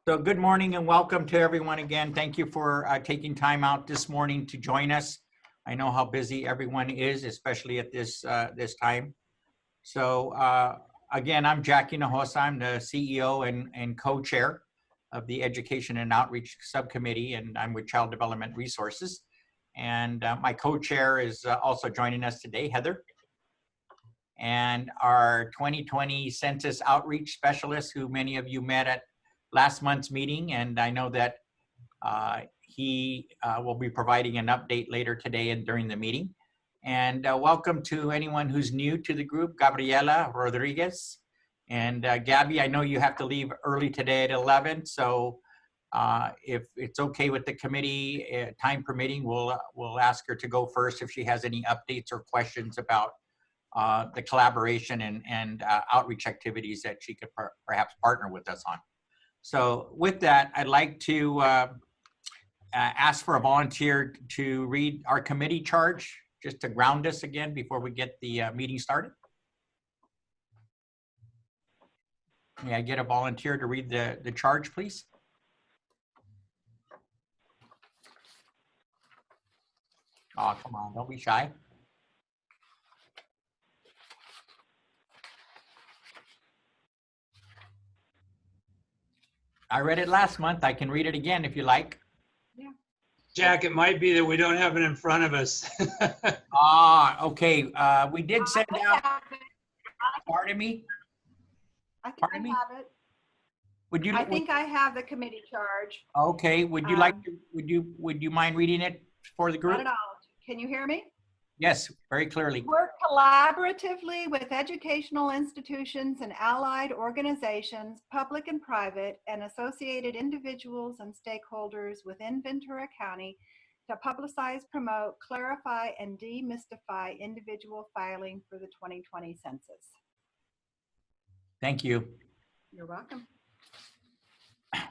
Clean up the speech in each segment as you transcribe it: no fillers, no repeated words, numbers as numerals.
So good morning and welcome to everyone again. Thank you for taking time out this morning to join us. I know how busy everyone is, especially at this time. So again, I'm Jack Hinojosa. I'm the CEO and co-chair of the Education and Outreach Subcommittee, and I'm with Child Development Resources. And my co-chair is also joining us today, Heather. And our 2020 Census Outreach Specialist, who many of you met at last month's meeting, and I know that he will be providing an update later today and during the meeting. And welcome to anyone who's new to the group, Gabriela Rodriguez. And Gabby, I know you have to leave early today at 11, so if it's okay with the committee, time permitting, we'll ask her to go first if she has any updates or questions about the collaboration and outreach activities that she could perhaps partner with us on. So with that, I'd like to ask for a volunteer to read our committee charge, just to ground us again before we get the meeting started. May I get a volunteer to read the charge, please? Oh, come on, don't be shy. I read it last month. I can read it again if you like. Yeah. Jack, it might be that we don't have it in front of us. Okay. We did send out. Pardon me. I think Pardon I me? have it. Would you? I think I have the committee charge. Okay. Would you like to? Would you mind reading it for the group? Not at all. Can you hear me? Yes, very clearly. Work collaboratively with educational institutions and allied organizations, public and private, and associated individuals and stakeholders within Ventura County to publicize, promote, clarify, and demystify individual filing for the 2020 census. Thank you. You're welcome.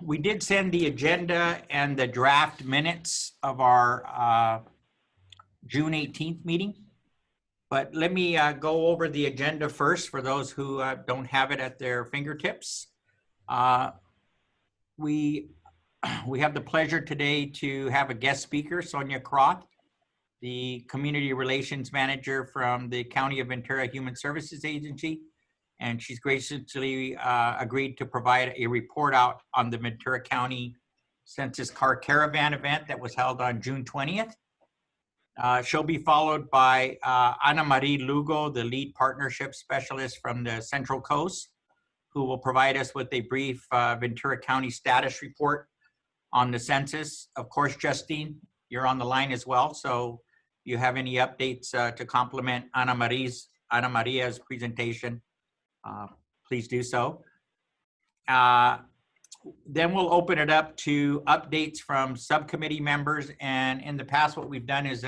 We did send the agenda and the draft minutes of our June 18th meeting, but let me go over the agenda first for those who don't have it at their fingertips. We have the pleasure today to have a guest speaker, Sonia Croft, the Community Relations Manager from the County of Ventura Human Services Agency, and she's graciously agreed to provide a report out on the Ventura County Census Car Caravan event that was held on June 20th. She'll be followed by Ana Marie Lugo, the lead partnership specialist from the Central Coast, who will provide us with a brief Ventura County status report on the census. Of course, Justine, you're on the line as well, so if you have any updates to complement Ana Maria's presentation, please do so. Then we'll open it up to updates from subcommittee members. And in the past, what we've done is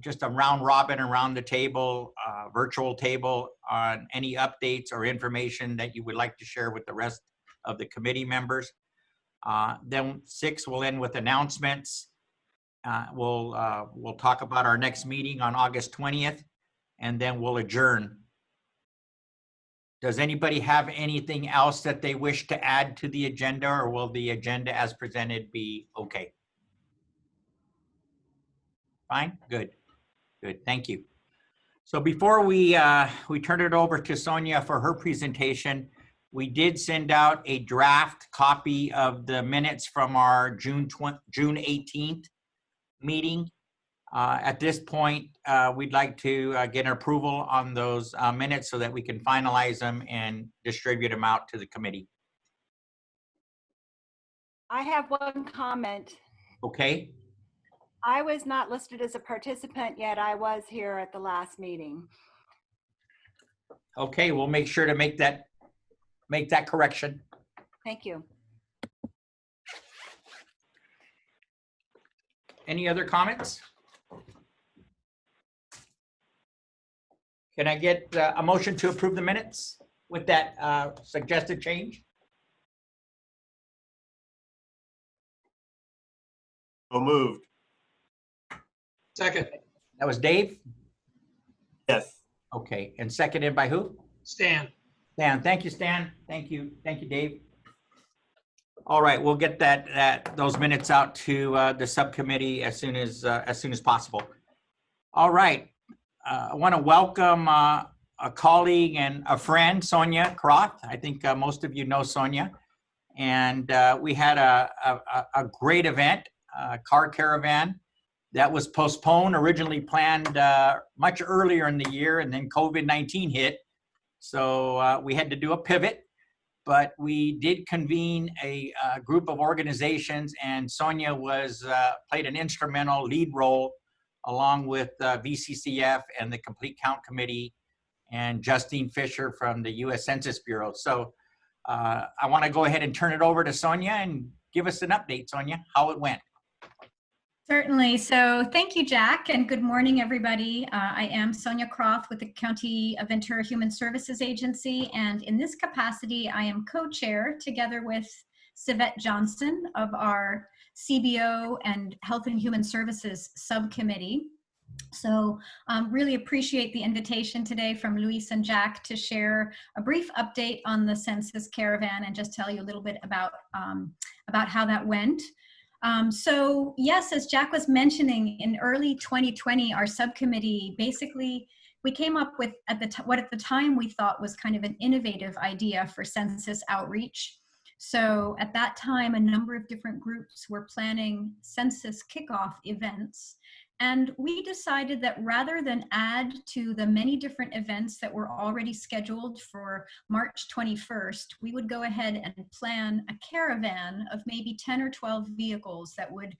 just a round robin around the table, virtual table on any updates or information that you would like to share with the rest of the committee members. Then 6, we'll end with announcements. We'll talk about our next meeting on August 20th, and then we'll adjourn. Does anybody have anything else that they wish to add to the agenda, or will the agenda as presented be okay? Fine, good, good, thank you. So before we turn it over to Sonia for her presentation, we did send out a draft copy of the minutes from our June 18th meeting. At this point, we'd like to get an approval on those minutes so that we can finalize them and distribute them out to the committee. I have one comment. Okay. I was not listed as a participant yet. I was here at the last meeting. Okay, we'll make sure to make that correction. Thank you. Any other comments? Can I get a motion to approve the minutes with that suggested change? So moved. Second, That was Dave? Yes. Okay, and seconded by who? Stan. Stan, thank you, Stan. Thank you, Dave. All right, we'll get those minutes out to the subcommittee as soon as possible. All right, I want to welcome a colleague and a friend, Sonia Croft. I think most of you know Sonia. And we had a great event, car caravan, that was postponed, originally planned much earlier in the year, and then COVID-19 hit. So we had to do a pivot, but we did convene a group of organizations, and Sonia played an instrumental lead role along with VCCF and the Complete Count Committee and Justine Fisher from the U.S. Census Bureau. So I want to go ahead and turn it over to Sonia and give us an update, Sonia, how it went. Certainly. So thank you, Jack, and good morning, everybody. I am Sonia Croft with the County of Ventura Human Services Agency, and in this capacity, I am co-chair together with Sivette Johnson of our CBO and Health and Human Services Subcommittee. So really appreciate the invitation today from Luis and Jack to share a brief update on the Census Caravan and just tell you a little bit about how that went. So yes, as Jack was mentioning, in early 2020, our subcommittee basically, we came up with what at the time we thought was kind of an innovative idea for census outreach. So at that time, a number of different groups were planning census kickoff events. And we decided that rather than add to the many different events that were already scheduled for March 21st, we would go ahead and plan a caravan of maybe 10 or 12 vehicles that would,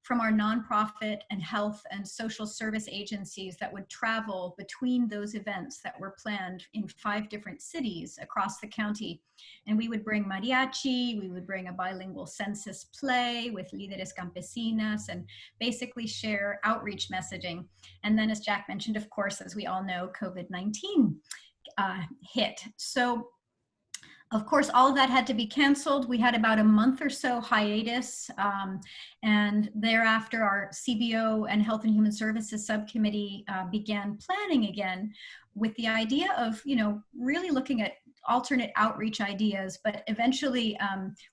from our nonprofit and health and social service agencies, that would travel between those events that were planned in 5 different cities across the county. And we would bring mariachi, we would bring a bilingual census play with líderes campesinas, and basically share outreach messaging. And then, as Jack mentioned, of course, as we all know, COVID-19 hit. So of course, all of that had to be canceled. We had about a month or so hiatus, and thereafter our CBO and Health and Human Services Subcommittee began planning again with the idea of, really looking at alternate outreach ideas. But eventually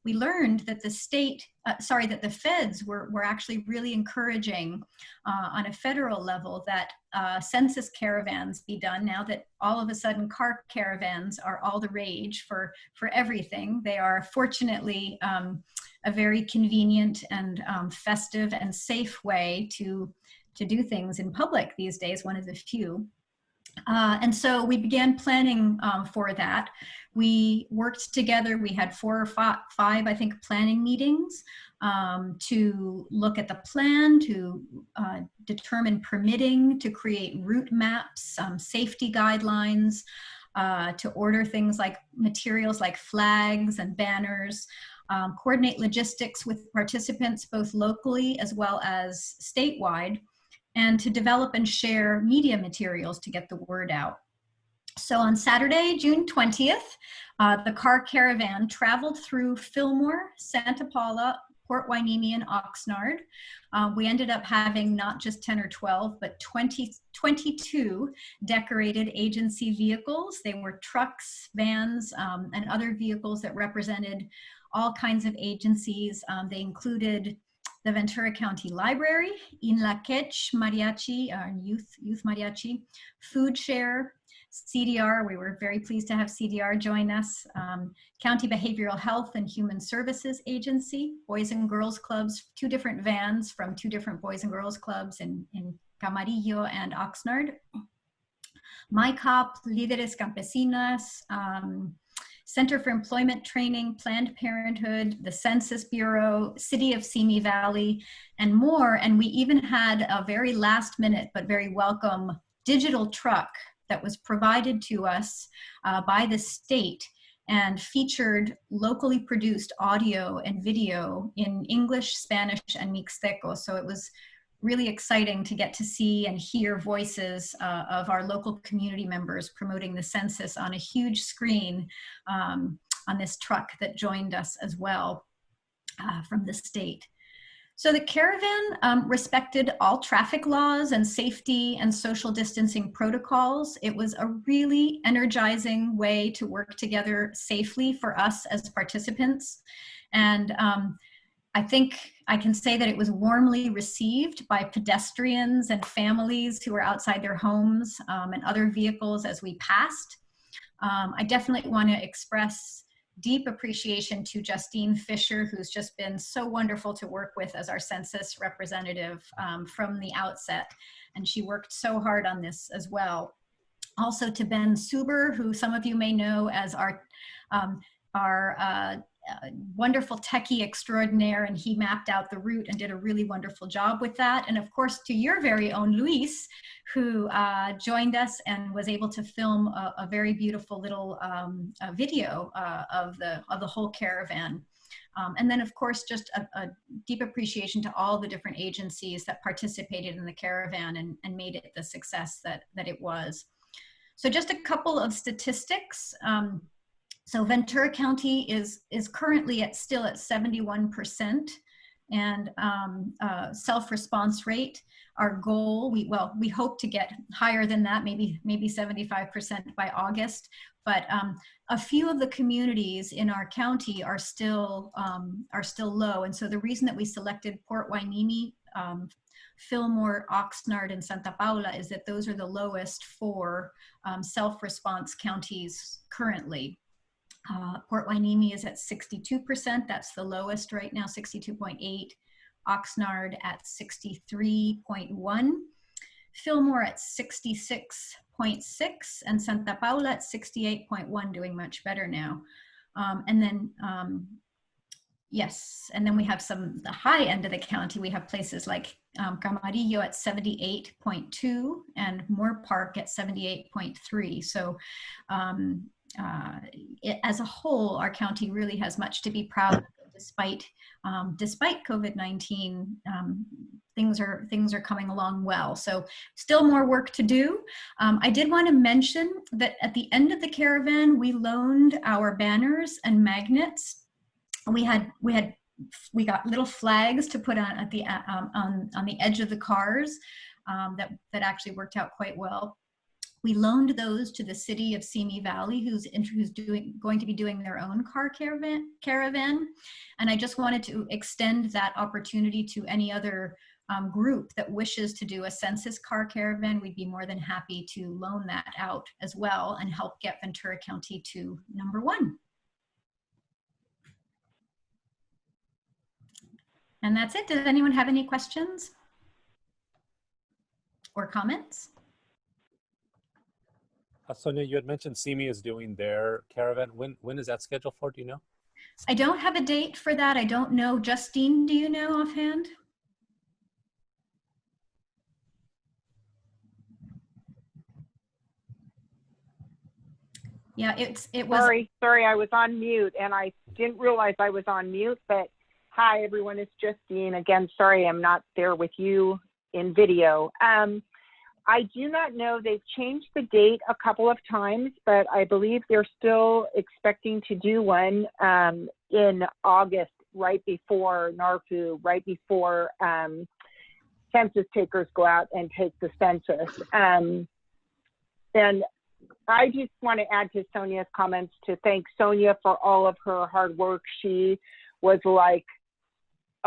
we learned that that the feds were actually really encouraging on a federal level that census caravans be done, now that all of a sudden car caravans are all the rage for everything. They are fortunately a very convenient and festive and safe way to do things in public these days, one of the few. And so we began planning for that. We worked together. We had 4 or 5, I think, planning meetings to look at the plan, to determine permitting, to create route maps, safety guidelines, to order things like materials like flags and banners, coordinate logistics with participants both locally as well as statewide, and to develop and share media materials to get the word out. So on Saturday, June 20th, the car caravan traveled through Fillmore, Santa Paula, Port Hueneme, and Oxnard. We ended up having not just 10 or 12, but 22 decorated agency vehicles. They were trucks, vans, and other vehicles that represented all kinds of agencies. They included the Ventura County Library, In La Quech Mariachi, youth mariachi, Food Share, CDR, we were very pleased to have CDR join us, County Behavioral Health and Human Services Agency, Boys and Girls Clubs, 2 different vans from 2 different Boys and Girls Clubs in Camarillo and Oxnard, MyCop, Líderes Campesinas, Center for Employment Training, Planned Parenthood, the Census Bureau, City of Simi Valley, and more. And we even had a very last minute, but very welcome digital truck that was provided to us by the state and featured locally produced audio and video in English, Spanish, and Mixteco. So it was really exciting to get to see and hear voices of our local community members promoting the census on a huge screen on this truck that joined us as well from the state. So the caravan respected all traffic laws and safety and social distancing protocols. It was a really energizing way to work together safely for us as participants. And I think I can say that it was warmly received by pedestrians and families who were outside their homes and other vehicles as we passed. I definitely want to express deep appreciation to Justine Fisher, who's just been so wonderful to work with as our census representative from the outset. And she worked so hard on this as well. Also to Ben Suber, who some of you may know as our wonderful techie extraordinaire, and he mapped out the route and did a really wonderful job with that. And of course, to your very own Luis, who joined us and was able to film a very beautiful little video of the whole caravan. And then, of course, just a deep appreciation to all the different agencies that participated in the caravan and made it the success that it was. So just a couple of statistics. So Ventura County is currently still at 71%, and self-response rate, our goal, we hope to get higher than that, maybe 75% by August. But a few of the communities in our county are still low, and so the reason that we selected Port Hueneme, Fillmore, Oxnard, and Santa Paula is that those are the lowest for self-response counties currently. Port Hueneme is at 62%. That's the lowest right now, 62.8. Oxnard at 63.1. Fillmore at 66.6, and Santa Paula at 68.1, doing much better now. And then, yes, and then we have the high end of the county. We have places like Camarillo at 78.2 and Moore Park at 78.3. So as a whole, our county really has much to be proud of. Despite COVID-19, things are coming along well. So still more work to do. I did want to mention that at the end of the caravan, we loaned our banners and magnets. We got little flags to put on at the on the edge of the cars that actually worked out quite well. We loaned those to the city of Simi Valley, who's going to be doing their own car caravan. And I just wanted to extend that opportunity to any other group that wishes to do a census car caravan. We'd be more than happy to loan that out as well and help get Ventura County to #1. And that's it. Does anyone have any questions or comments? Sonia, you had mentioned Simi is doing their caravan. When is that scheduled for? Do you know? I don't have a date for that. I don't know. Justine, do you know offhand? Yeah, it was. Sorry, I was on mute and I didn't realize I was on mute, but hi everyone, it's Justine. Again, sorry I'm not there with you in video. I do not know, they've changed the date a couple of times, but I believe they're still expecting to do one in August, right before NARFU, right before census takers go out and take the census. And I just want to add to Sonia's comments to thank Sonia for all of her hard work. She was like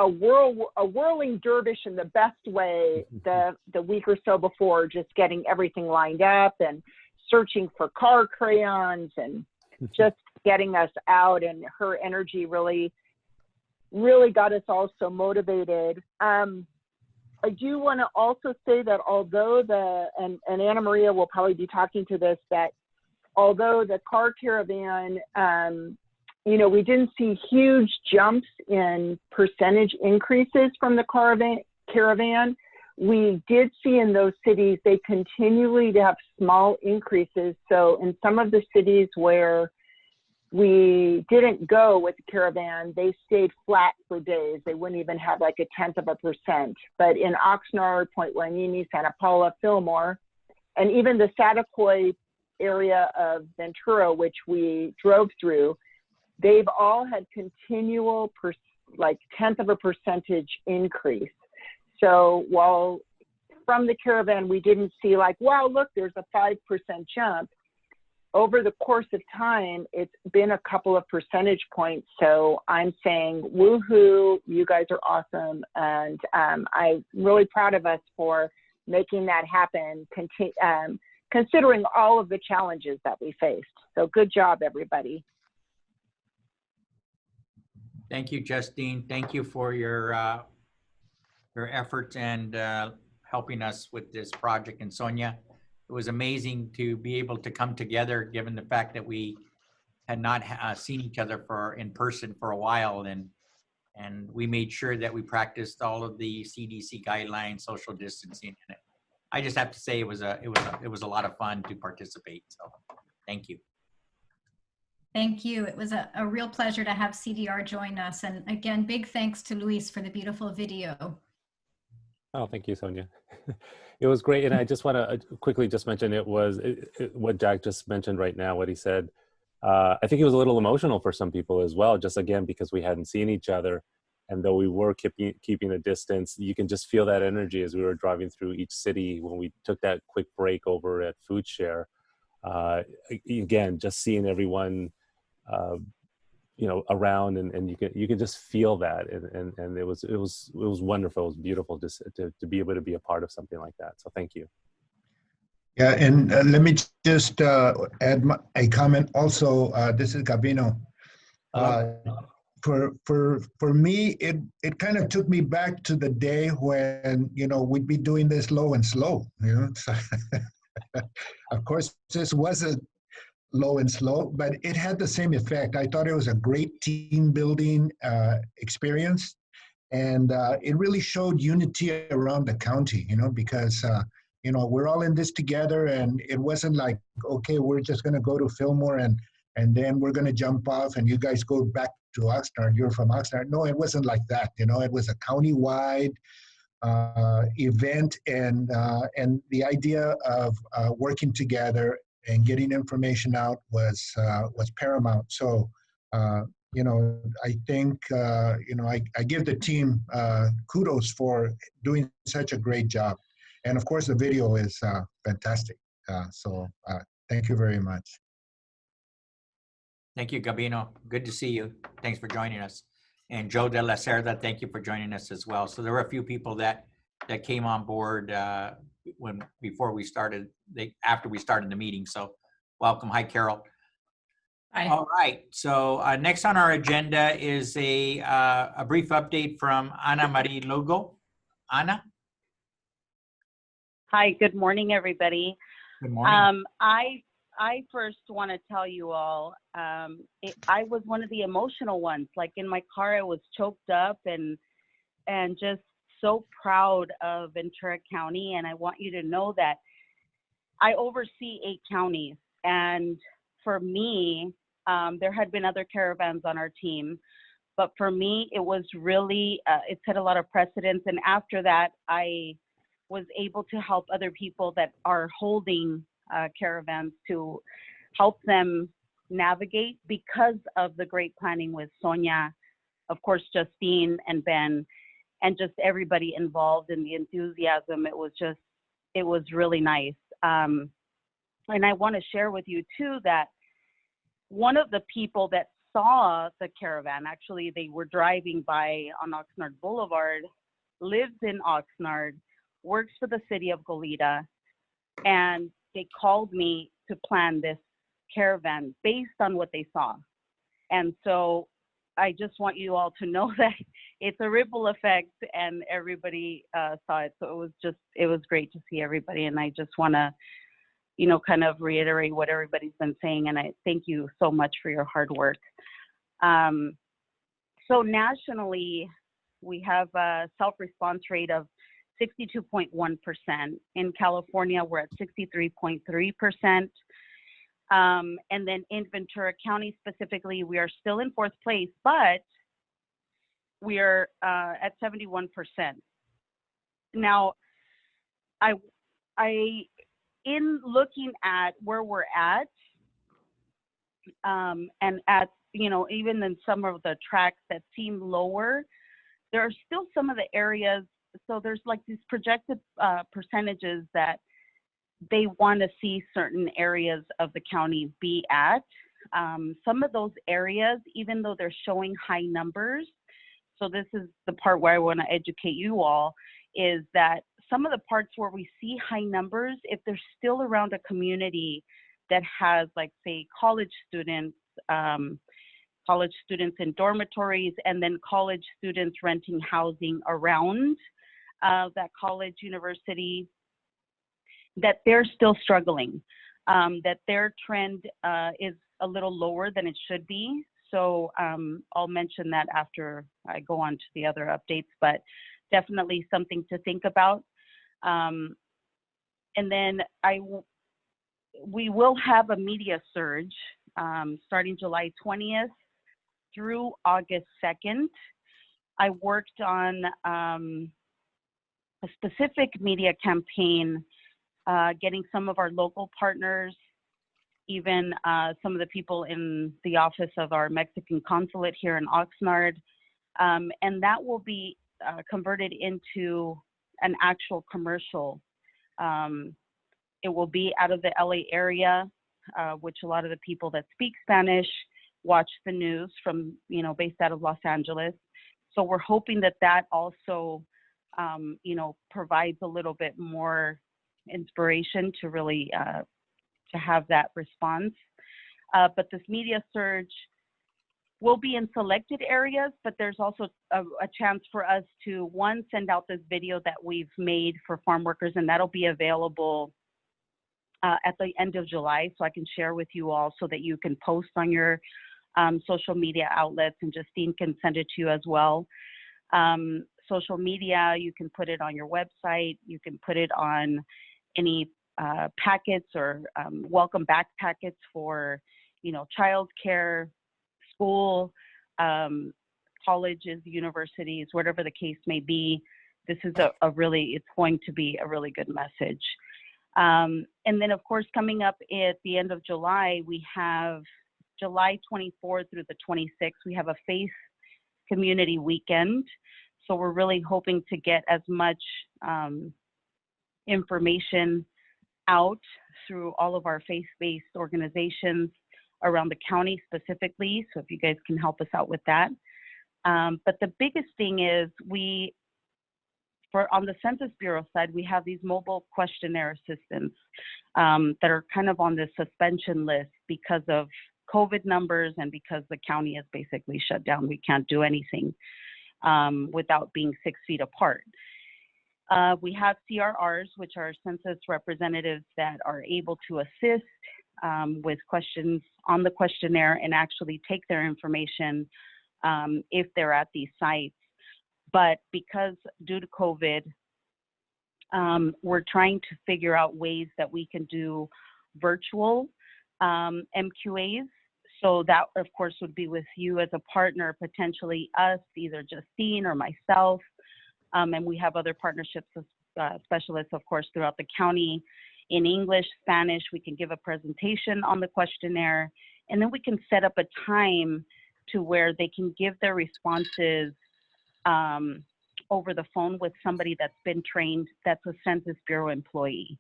a whirling dervish in the best way the week or so before, just getting everything lined up and searching for car crayons and just getting us out, and her energy really got us all so motivated. I do want to also say that although and Anna Maria will probably be talking to this, that although the car caravan, you know, we didn't see huge jumps in percentage increases from the caravan. We did see in those cities, they continually have small increases. So in some of the cities where we didn't go with the caravan, they stayed flat for days. They wouldn't even have like 0.1%. But in Oxnard, Point Hueneme, Santa Paula, Fillmore, and even the Satacoy area of Ventura, which we drove through, they've all had continual like 1/10 of a percentage increase. So while from the caravan, we didn't see like, wow, look, there's a 5% jump. Over the course of time, it's been a couple of percentage points. So I'm saying, woohoo, you guys are awesome. And I'm really proud of us for making that happen, considering all of the challenges that we faced. So good job, everybody. Thank you, Justine. Thank you for your efforts and helping us with this project. And Sonia, it was amazing to be able to come together, given the fact that we had not seen each other in person for a while, and we made sure that we practiced all of the CDC guidelines, social distancing. And I just have to say it was a lot of fun to participate. So, thank you. Thank you. It was a real pleasure to have CDR join us. And again, big thanks to Luis for the beautiful video. Oh, thank you, Sonia. It was great. And I just want to quickly just mention what Jack just mentioned right now, what he said. I think it was a little emotional for some people as well, just again, because we hadn't seen each other. And though we were keeping a distance, you can just feel that energy as we were driving through each city when we took that quick break over at Food Share. Again, just seeing everyone around, and you could just feel that, and it was wonderful. It was beautiful just to be able to be a part of something like that. So thank you. Yeah, and let me just add a comment also. This is Gabino. For me, it kind of took me back to the day when we'd be doing this low and slow. So of course, this wasn't low and slow, but it had the same effect. I thought it was a great team building experience, and it really showed unity around the county, because we're all in this together, and it wasn't like, okay, we're just going to go to Fillmore and then we're going to jump off and you guys go back to Oxnard, you're from Oxnard. No, it wasn't like that. It was a county-wide event, and the idea of working together and getting information out was paramount. So, I think, I give the team kudos for doing such a great job. And of course, the video is fantastic. So thank you very much. Thank you, Gabino. Good to see you. Thanks for joining us. And Joe de la Cerda, thank you for joining us as well. So there were a few people that came on board after we started the meeting. So welcome. Hi, Carol. Hi. All right. So next on our agenda is a brief update from Ana Marie Lugo. Ana? Hi, good morning, everybody. Good morning. I first want to tell you all, I was one of the emotional ones. Like in my car, I was choked up and just so proud of Ventura County. And I want you to know that I oversee 8 counties. And for me, there had been other caravans on our team. But for me, it was really, it set a lot of precedents. And after that, I was able to help other people that are holding caravans to help them navigate because of the great planning with Sonia, of course, Justine and Ben, and just everybody involved in the enthusiasm. It was really nice. And I want to share with you too that one of the people that saw the caravan, actually they were driving by on Oxnard Boulevard, lives in Oxnard, works for the city of Goleta, and they called me to plan this caravan based on what they saw. And so I just want you all to know that it's a ripple effect and everybody saw it. So it was great to see everybody. And I just want to, kind of reiterate what everybody's been saying. And I thank you so much for your hard work. So nationally, we have a self-response rate of 62.1%. In California, we're at 63.3%. And then in Ventura County specifically, we are still in 4th place, but we are at 71%. Now, in looking at where we're at, and at even in some of the tracks that seem lower, there are still some of the areas. So there's like these projected percentages that they want to see certain areas of the county be at. Some of those areas, even though they're showing high numbers, so this is the part where I want to educate you all, is that some of the parts where we see high numbers, if they're still around a community that has, like, say, college students in dormitories, and then college students renting housing around that college university, that they're still struggling, that their trend is a little lower than it should be. So I'll mention that after I go on to the other updates, but definitely something to think about. And then we will have a media surge starting July 20th through August 2nd. I worked on a specific media campaign, getting some of our local partners, even some of the people in the office of our Mexican consulate here in Oxnard, and that will be converted into an actual commercial. It will be out of the LA area, which a lot of the people that speak Spanish watch the news from, based out of Los Angeles. So we're hoping that that also, provides a little bit more inspiration to really to have that response. But this media surge will be in selected areas, but there's also a chance for us to, one, send out this video that we've made for farm workers, and that'll be available at the end of July, so I can share with you all so that you can post on your social media outlets, and Justine can send it to you as well. Social media, you can put it on your website, you can put it on any packets or welcome back packets for, childcare, school, colleges, universities, whatever the case may be. This is it's going to be a really good message. And then, of course, coming up at the end of July, we have July 24th through the 26th, we have a faith community weekend. So we're really hoping to get as much information out through all of our faith-based organizations around the county specifically. So if you guys can help us out with that. But the biggest thing is on the Census Bureau side, we have these mobile questionnaire assistants that are kind of on the suspension list because of COVID numbers and because the county is basically shut down. We can't do anything without being 6 feet apart. We have CRRs, which are census representatives that are able to assist with questions on the questionnaire and actually take their information if they're at these sites. But because due to COVID, we're trying to figure out ways that we can do virtual MQAs. So that, of course, would be with you as a partner, potentially us, either Justine or myself. And we have other partnerships with specialists, of course, throughout the county in English, Spanish. We can give a presentation on the questionnaire, and then we can set up a time to where they can give their responses over the phone with somebody that's been trained, that's a Census Bureau employee.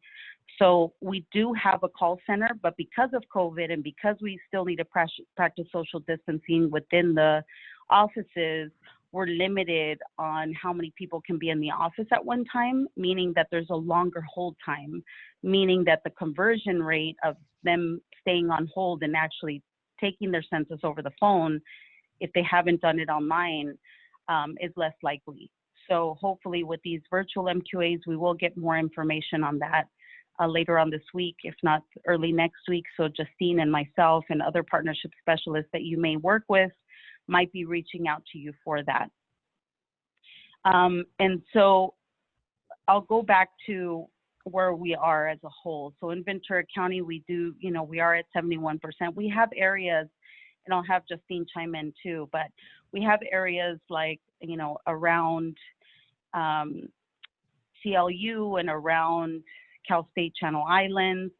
So we do have a call center, but because of COVID and because we still need to practice social distancing within the offices, we're limited on how many people can be in the office at one time, meaning that there's a longer hold time, meaning that the conversion rate of them staying on hold and actually taking their census over the phone, if they haven't done it online, is less likely. So hopefully with these virtual MQAs, we will get more information on that later on this week, if not early next week. So Justine and myself and other partnership specialists that you may work with might be reaching out to you for that. And so I'll go back to where we are as a whole. So in Ventura County, we do, we are at 71%. We have areas, and I'll have Justine chime in too, but we have areas like, around CLU and around Cal State Channel Islands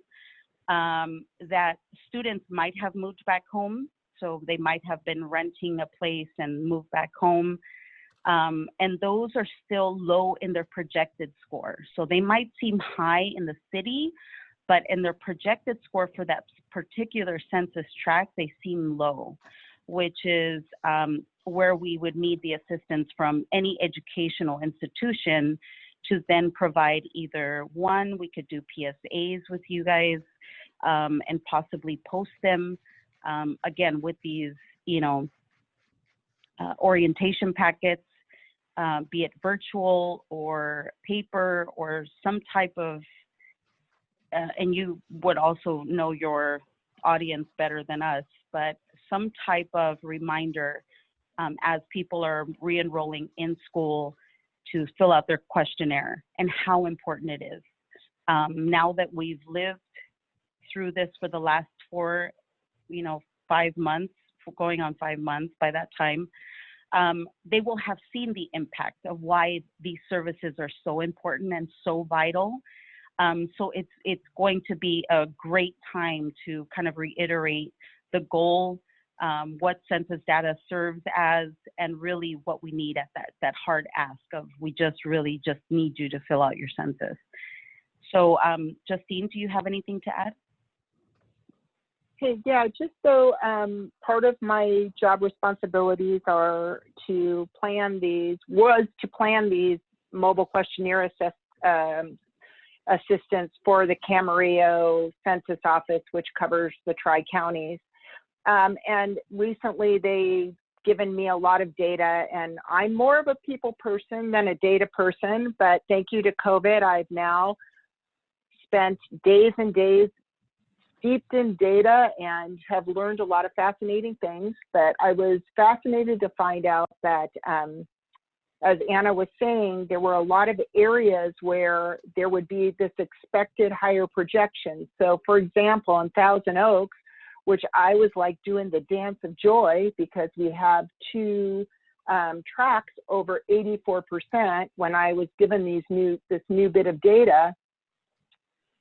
that students might have moved back home. So they might have been renting a place and moved back home. And those are still low in their projected score. So they might seem high in the city, but in their projected score for that particular census tract, they seem low, which is where we would need the assistance from any educational institution to then provide either one, we could do PSAs with you guys and possibly post them, again, with these, orientation packets, be it virtual or paper or some type of, and you would also know your audience better than us, but some type of reminder as people are re-enrolling in school to fill out their questionnaire and how important it is. Now that we've lived through this for the last 5 months, going on 5 months by that time, they will have seen the impact of why these services are so important and so vital. So it's going to be a great time to kind of reiterate the goal, what census data serves as, and really what we need at that hard ask of we really just need you to fill out your census. So Justine, do you have anything to add? Hey, yeah, just so part of my job responsibilities are to plan these mobile questionnaire assistance for the Camarillo Census Office, which covers the Tri-Counties. And recently they've given me a lot of data, and I'm more of a people person than a data person, but thank you to COVID, I've now spent days and days steeped in data and have learned a lot of fascinating things. But I was fascinated to find out that, as Anna was saying, there were a lot of areas where there would be this expected higher projection. So for example, in Thousand Oaks, which I was like doing the dance of joy because we have 2 tracks over 84% when I was given this new bit of data.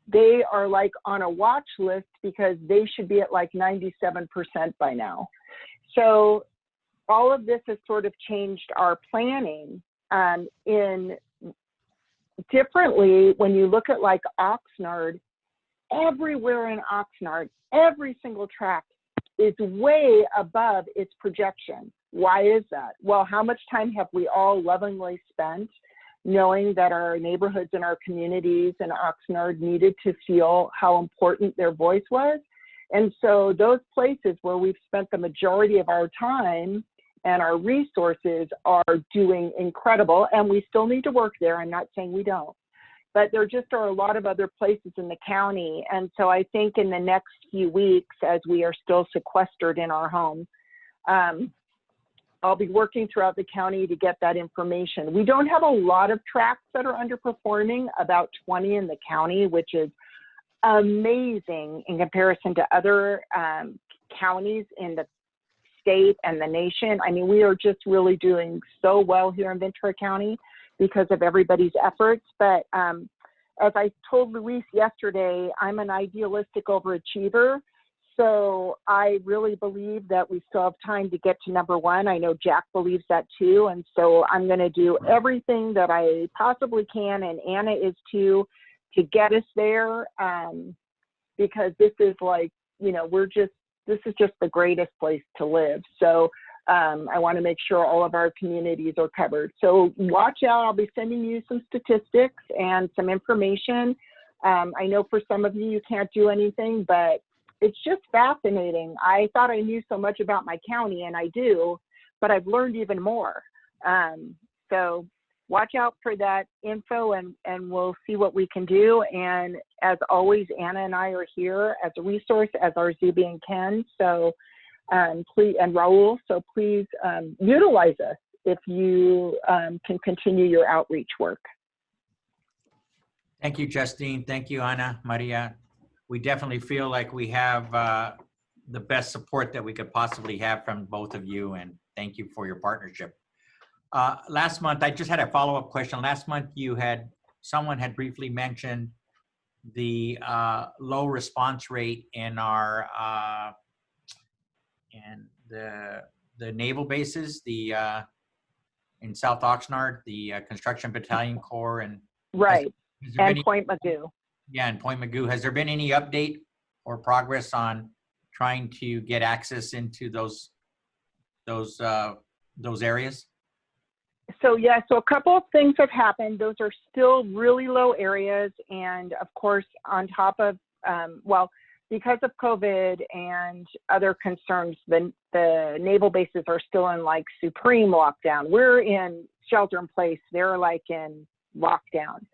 They are like on a watch list because they should be at like 97% by now. So all of this has sort of changed our planning in differently. When you look at like Oxnard, everywhere in Oxnard, every single tract is way above its projection. Why is that? Well, how much time have we all lovingly spent knowing that our neighborhoods and our communities in Oxnard needed to feel how important their voice was? And so those places where we've spent the majority of our time and our resources are doing incredible, and we still need to work there. I'm not saying we don't, but there just are a lot of other places in the county. And so I think in the next few weeks, as we are still sequestered in our homes, I'll be working throughout the county to get that information. We don't have a lot of tracts that are underperforming, about 20 in the county, which is amazing in comparison to other counties in the state and the nation. I mean, we are just really doing so well here in Ventura County because of everybody's efforts. But as I told Luis yesterday, I'm an idealistic overachiever. So I really believe that we still have time to get to #1. I know Jack believes that too. And so I'm going to do everything that I possibly can, and Anna is too, to get us there. Because this is like, this is just the greatest place to live. So I want to make sure all of our communities are covered. So watch out. I'll be sending you some statistics and some information. I know for some of you can't do anything, but it's just fascinating. I thought I knew so much about my county, and I do, but I've learned even more. So watch out for that info, and we'll see what we can do. And as always, Anna and I are here as a resource, as are Zuby and Ken. So please, and Raul, so please utilize us if you can continue your outreach work. Thank you, Justine. Thank you, Ana, Maria. We definitely feel like we have the best support that we could possibly have from both of you, and thank you for your partnership. Last month, I just had a follow-up question. Last month, someone had briefly mentioned the low response rate in our and the naval bases, in South Oxnard, the Construction Battalion Corps, and Right. has there been And Point Magoo. yeah, and Point Magoo. Has there been any update or progress on trying to get access into those areas? So yeah, so a couple of things have happened. Those are still really low areas. And of course, on top of, well, because of COVID and other concerns, the naval bases are still in like supreme lockdown. We're in shelter in place. They're like in lockdown.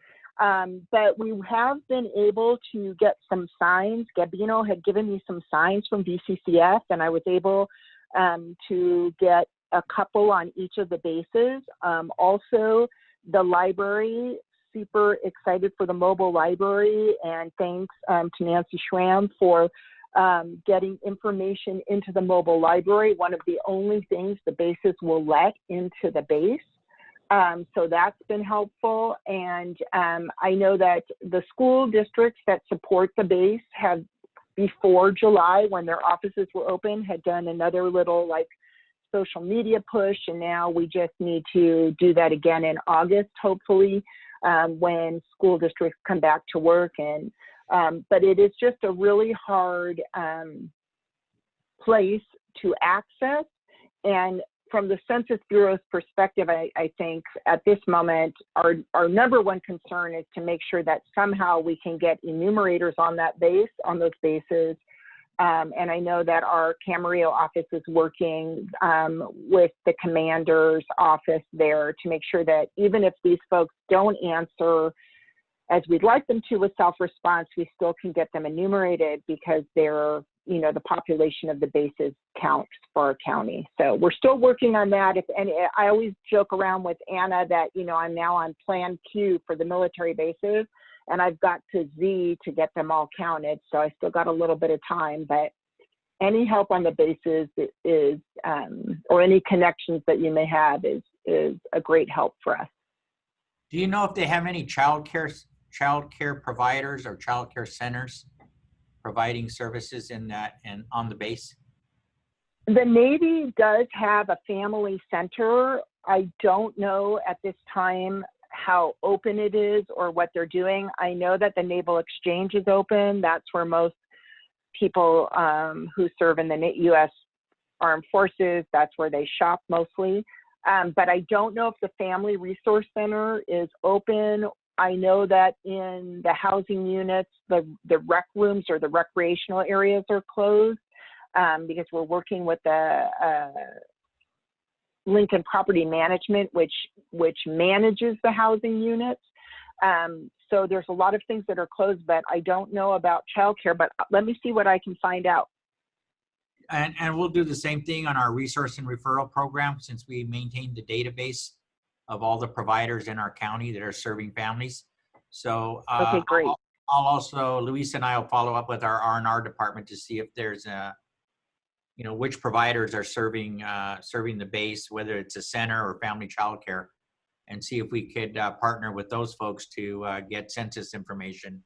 But we have been able to get some signs. Gabino had given me some signs from DCCF, and I was able to get a couple on each of the bases. Also, the library, super excited for the mobile library, and thanks to Nancy Schramm for getting information into the mobile library, one of the only things the bases will let into the base. So that's been helpful. And I know that the school districts that support the base have, before July, when their offices were open, had done another little like social media push, and now we just need to do that again in August, hopefully, when school districts come back to work. And but it is just a really hard place to access. And from the Census Bureau's perspective, I think at this moment, our number one concern is to make sure that somehow we can get enumerators on that base, on those bases. And I know that our Camarillo office is working with the commander's office there to make sure that even if these folks don't answer as we'd like them to with self-response, we still can get them enumerated, because they're, you know, the population of the bases counts for our county. So we're still working on that. And I always joke around with Anna that, you know, I'm now on plan Q for the military bases, and I've got to Z to get them all counted. So I still got a little bit of time, but any help on the bases is, or any connections that you may have is a great help for us. Do you know if they have any child care providers or child care centers providing services in that and on the base? The Navy does have a family center. I don't know at this time how open it is or what they're doing. I know that the Naval Exchange is open. That's where most people who serve in the U.S. Armed Forces, that's where they shop mostly. But I don't know if the Family Resource Center is open. I know that in the housing units, the rec rooms or the recreational areas are closed because we're working with the Lincoln Property Management, which manages the housing units. So there's a lot of things that are closed, but I don't know about childcare, but let me see what I can find out. And we'll do the same thing on our resource and referral program, since we maintain the database of all the providers in our county that are serving families. So Okay, great. I'll also, Luis and I will follow up with our R&R department to see if there's which providers are serving the base, whether it's a center or family childcare, and see if we could partner with those folks to get census information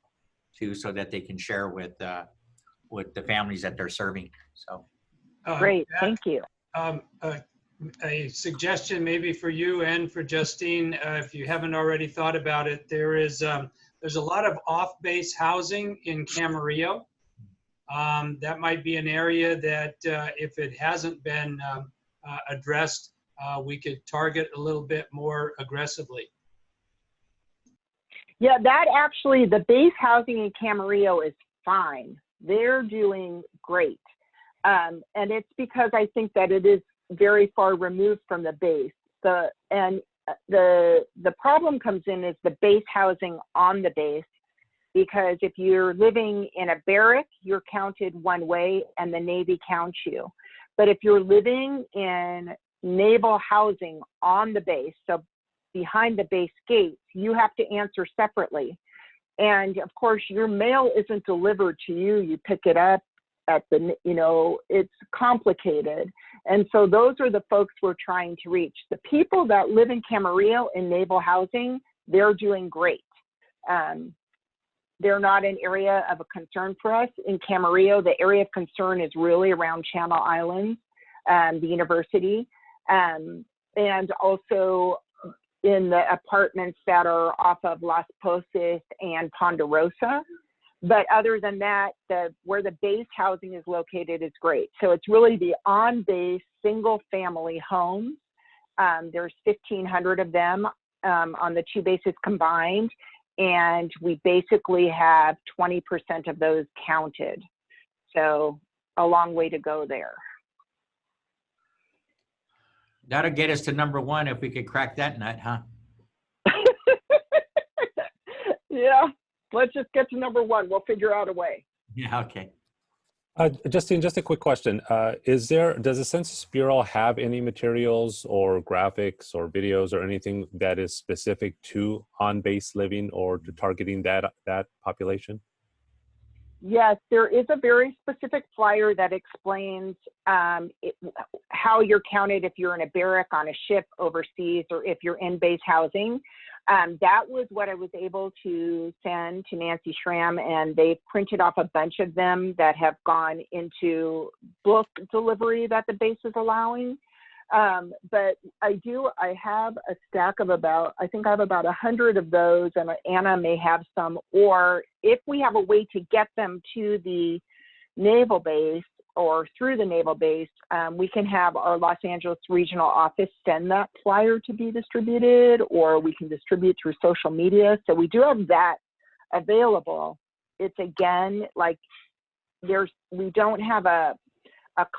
too, so that they can share with the families that they're serving. So great, thank you. A suggestion maybe for you and for Justine, if you haven't already thought about it, there's a lot of off-base housing in Camarillo. That might be an area that if it hasn't been addressed, we could target a little bit more aggressively. Yeah, that actually, the base housing in Camarillo is fine. They're doing great. And it's because I think that it is very far removed from the base. The problem comes in is the base housing on the base, because if you're living in a barrack, you're counted one way and the Navy counts you. But if you're living in naval housing on the base, so behind the base gates, you have to answer separately. And of course, your mail isn't delivered to you. You pick it up at the, it's complicated. And so those are the folks we're trying to reach. The people that live in Camarillo in naval housing, they're doing great. They're not an area of a concern for us. In Camarillo, the area of concern is really around Channel Islands. the university, and also in the apartments that are off of Las Poses and Ponderosa. But other than that, where the base housing is located is great. So it's really the on-base single-family homes. There's 1,500 of them on the two bases combined, and we basically have 20% of those counted. So a long way to go there. That'll get us to number one if we could crack that nut, huh? Yeah, let's just get to number one. We'll figure out a way. Yeah, okay. Justine, just a quick question. Does the Census Bureau have any materials or graphics or videos or anything that is specific to on-base living or to targeting that population? Yes, there is a very specific flyer that explains how you're counted if you're in a barrack, on a ship, overseas, or if you're in base housing. That was what I was able to send to Nancy Schramm, and they've printed off a bunch of them that have gone into book delivery that the base is allowing. But I have a stack of I think I have about 100 of those, and Anna may have some, or if we have a way to get them to the naval base or through the naval base, we can have our Los Angeles regional office send that flyer to be distributed, or we can distribute through social media. So we do have that available. It's again, like we don't have a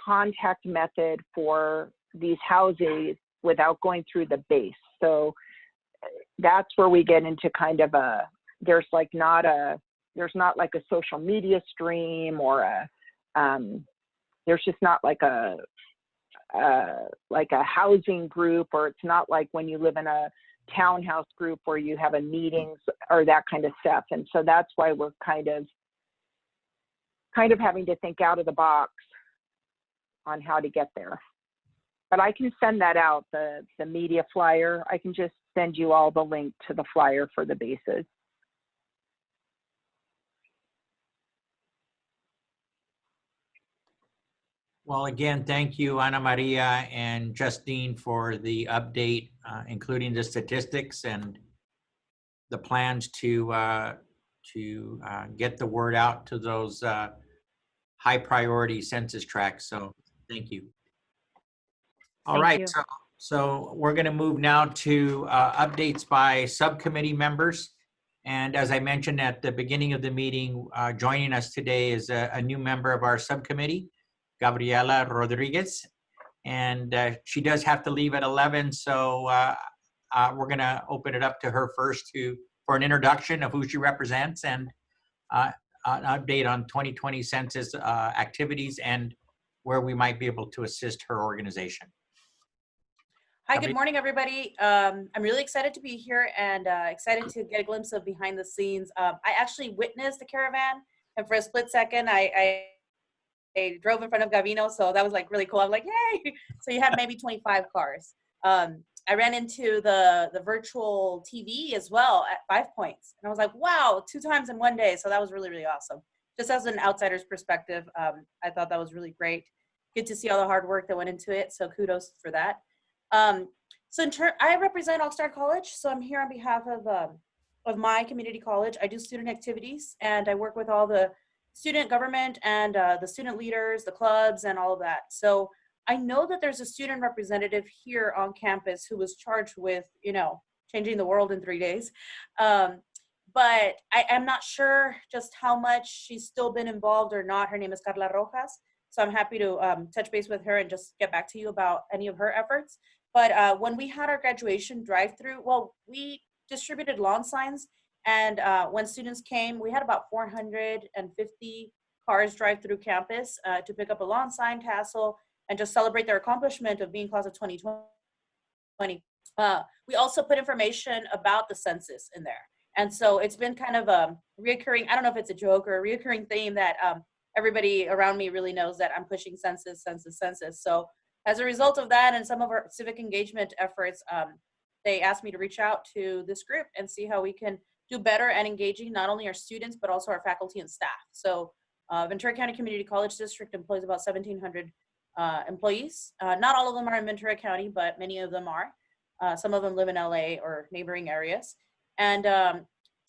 contact method for these houses without going through the base. So that's where we get into kind of there's not like a social media stream or there's just not like a housing group, or it's not like when you live in a townhouse group where you have a meetings or that kind of stuff. And so that's why we're kind of having to think out of the box on how to get there. But I can send that out, the media flyer. I can just send you all the link to the flyer for the bases. Well, again, thank you, Ana Maria and Justine, for the update, including the statistics and the plans to get the word out to those high priority census tracts. So thank you. All Thank right, you. so we're going to move now to updates by subcommittee members. And as I mentioned at the beginning of the meeting, joining us today is a new member of our subcommittee, Gabriela Rodriguez. And she does have to leave at 11, so we're going to open it up to her first for an introduction of who she represents and an update on 2020 census activities and where we might be able to assist her organization. Hi, good morning, everybody. I'm really excited to be here and excited to get a glimpse of behind the scenes. I actually witnessed the caravan, and for a split second, I drove in front of Gavino, so that was like really cool. I'm like, yay! So you had maybe 25 cars. I ran into the virtual TV as well at 5 Points, and I was like, wow, 2 times in one day. So that was really, really awesome. Just as an outsider's perspective, I thought that was really great. Good to see all the hard work that went into it, so kudos for that. I represent All Star College, so I'm here on behalf of my community college. I do student activities, and I work with all the student government and the student leaders, the clubs, and all of that. So I know that there's a student representative here on campus who was charged with, changing the world in 3 days. But I am not sure just how much she's still been involved or not. Her name is Carla Rojas. So I'm happy to touch base with her and just get back to you about any of her efforts. But when we had our graduation drive-through, well, we distributed lawn signs. And when students came, we had about 450 cars drive through campus to pick up a lawn sign, tassel, and just celebrate their accomplishment of being class of 2020. We also put information about the census in there. And so it's been kind of a reoccurring, I don't know if it's a joke or a reoccurring theme that everybody around me really knows that I'm pushing census, census, census. So as a result of that and some of our civic engagement efforts, they asked me to reach out to this group and see how we can do better at engaging not only our students, but also our faculty and staff. So Ventura County Community College District employs about 1,700 employees. Not all of them are in Ventura County, but many of them are. Some of them live in LA or neighboring areas. And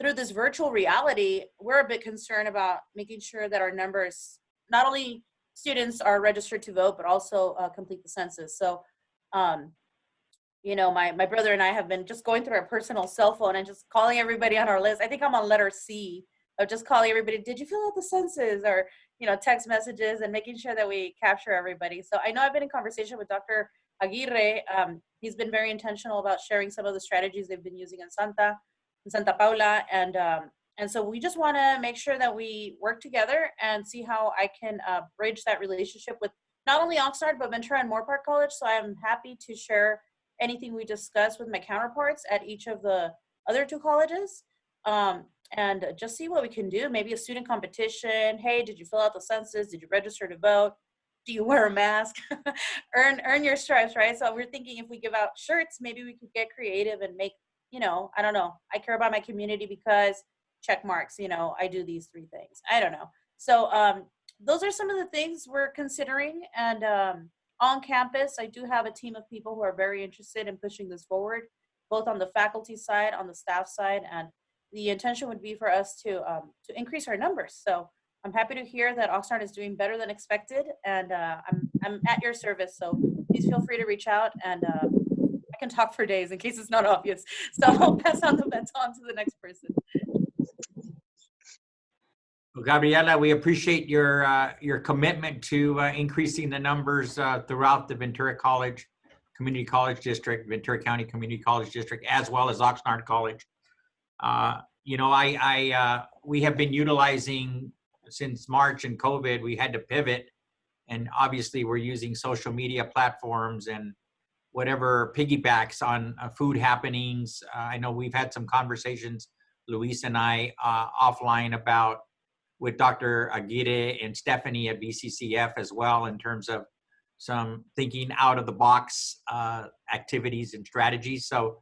through this virtual reality, we're a bit concerned about making sure that our numbers, not only students are registered to vote, but also complete the census. So, you know, my brother and I have been just going through our personal cell phone and just calling everybody on our list. I think I'm on letter C of just calling everybody, did you fill out the census? Or, you know, text messages and making sure that we capture everybody. So I know I've been in conversation with Dr. Aguirre. He's been very intentional about sharing some of the strategies they've been using in Santa Paula. And so we just want to make sure that we work together and see how I can bridge that relationship with not only Oxnard, but Ventura and Moorpark College. So I'm happy to share anything we discuss with my counterparts at each of the other two colleges, and just see what we can do. Maybe a student competition. Hey, did you fill out the census? Did you register to vote? Do you wear a mask? earn your stripes, right? So we're thinking if we give out shirts, maybe we could get creative and make, you know, I don't know. I care about my community because check marks, you know, I do these 3 things. I don't know. So those are some of the things we're considering. And on campus, I do have a team of people who are very interested in pushing this forward, both on the faculty side, on the staff side, and the intention would be for us to increase our numbers. So I'm happy to hear that Oxnard is doing better than expected, and I'm at your service. So please feel free to reach out, and I can talk for days in case it's not obvious. So I'll pass on the baton to the next person. Well, Gabriela, we appreciate your commitment to increasing the numbers throughout the Ventura College Community College District, Ventura County Community College District, as well as Oxnard College. You know, we have been utilizing since March and COVID, we had to pivot, and obviously we're using social media platforms and whatever piggybacks on food happenings. I know we've had some conversations, Luis and I, offline about with Dr. Aguirre and Stephanie at BCCF as well, in terms of some thinking out of the box activities and strategies. So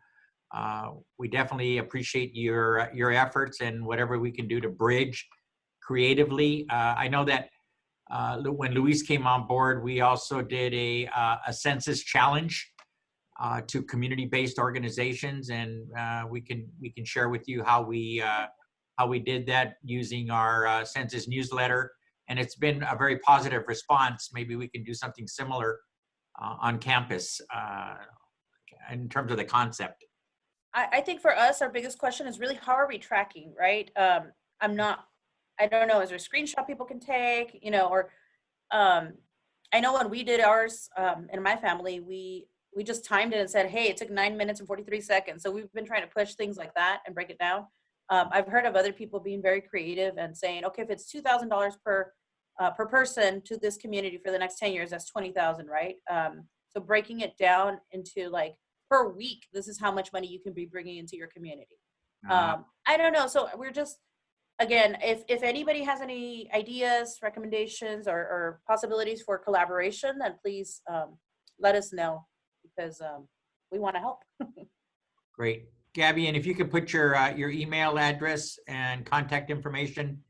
we definitely appreciate your efforts and whatever we can do to bridge creatively. I know that when Luis came on board, we also did a census challenge to community-based organizations, and we can share with you how we did that using our census newsletter, and it's been a very positive response. Maybe we can do something similar on campus in terms of the concept. I think for us, our biggest question is really, how are we tracking, right? I don't know, is there a screenshot people can take, you know, or I know when we did ours in my family, we just timed it and said, hey, it took 9 minutes and 43 seconds. So we've been trying to push things like that and break it down. I've heard of other people being very creative and saying, okay, if it's $2,000 per person to this community for the next 10 years, that's $20,000, right? So breaking it down into like per week, this is how much money you can be bringing into your community. I don't know. So we're just, again, if anybody has any ideas, recommendations, or possibilities for collaboration, then please let us know, because we want to help. Great. Gabby, and if you could put your email address and contact information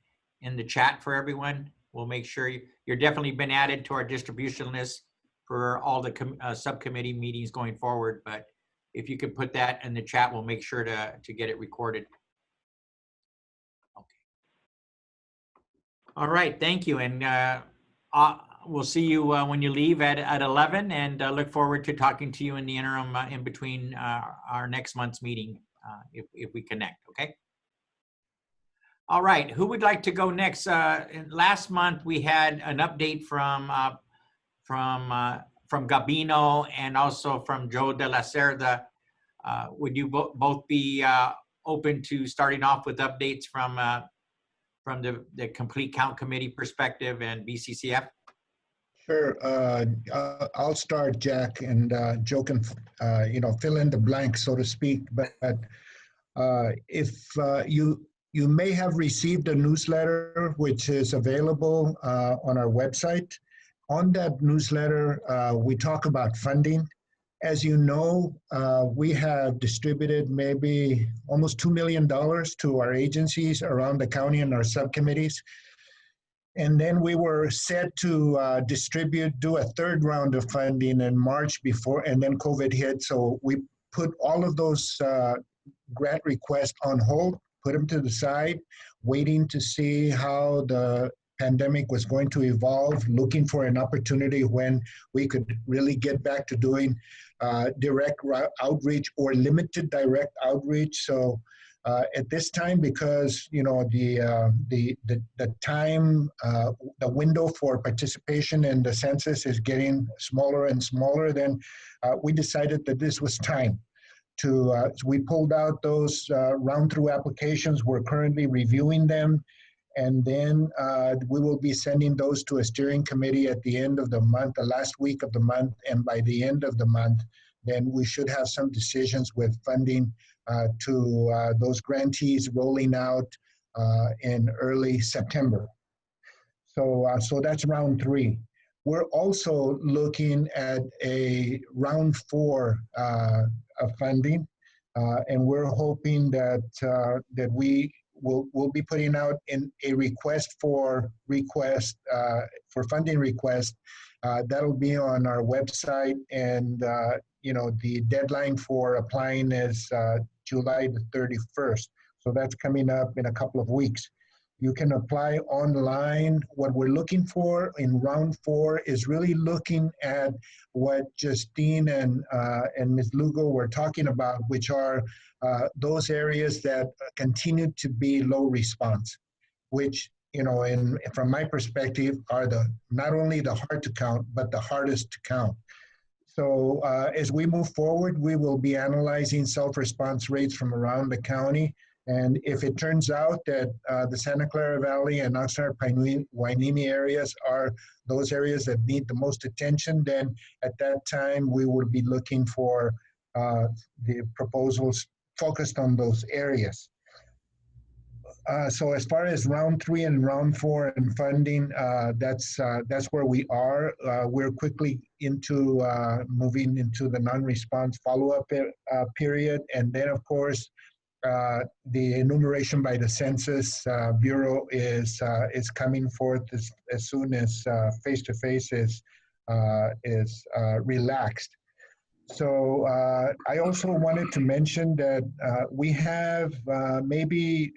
in the chat for everyone, we'll make sure you're definitely been added to our distribution list for all the subcommittee meetings going forward. But if you could put that in the chat, we'll make sure to get it recorded. Okay. All right, thank you. And we'll see you when you leave at 11, and look forward to talking to you in the interim in between our next month's meeting, if we connect, okay? All right, who would like to go next? Last month we had an update from Gabino and also from Joe de la Cerda. Would you both be open to starting off with updates from the Complete Count Committee perspective and BCCF? Sure. I'll start, Jack, and Joe can, fill in the blank, so to speak. But if you may have received a newsletter which is available on our website. On that newsletter, we talk about funding. As you know, we have distributed maybe almost $2 million to our agencies around the county and our subcommittees. And then we were set to do a third round of funding in March before, and then COVID hit. So we put all of those grant requests on hold, put them to the side, waiting to see how the pandemic was going to evolve, looking for an opportunity when we could really get back to doing direct outreach or limited direct outreach. So at this time, because the time, the window for participation in the census is getting smaller and smaller, then we decided that this was time to. So we pulled out those round-through applications. We're currently reviewing them, and then we will be sending those to a steering committee at the end of the month, the last week of the month, and by the end of the month, then we should have some decisions with funding to those grantees rolling out in early September. So that's round 3. We're also looking at a round 4 of funding, and we're hoping that we'll be putting out in a funding request. That'll be on our website, and the deadline for applying is July the 31st. So that's coming up in a couple of weeks. You can apply online. What we're looking for in round 4 is really looking at what Justine and Ms. Lugo were talking about, which are those areas that continue to be low response, which, from my perspective, are not only the hard to count, but the hardest to count. So as we move forward, we will be analyzing self-response rates from around the county. And if it turns out that the Santa Clara Valley and Oxnard-Hueneme areas are those areas that need the most attention, then at that time, we will be looking for the proposals focused on those areas. So as far as round 3 and round 4 and funding, that's where we are. We're quickly into moving into the non-response follow-up period, and then of course the enumeration by the Census Bureau is coming forth as soon as face-to-face is relaxed. So I also wanted to mention that we have maybe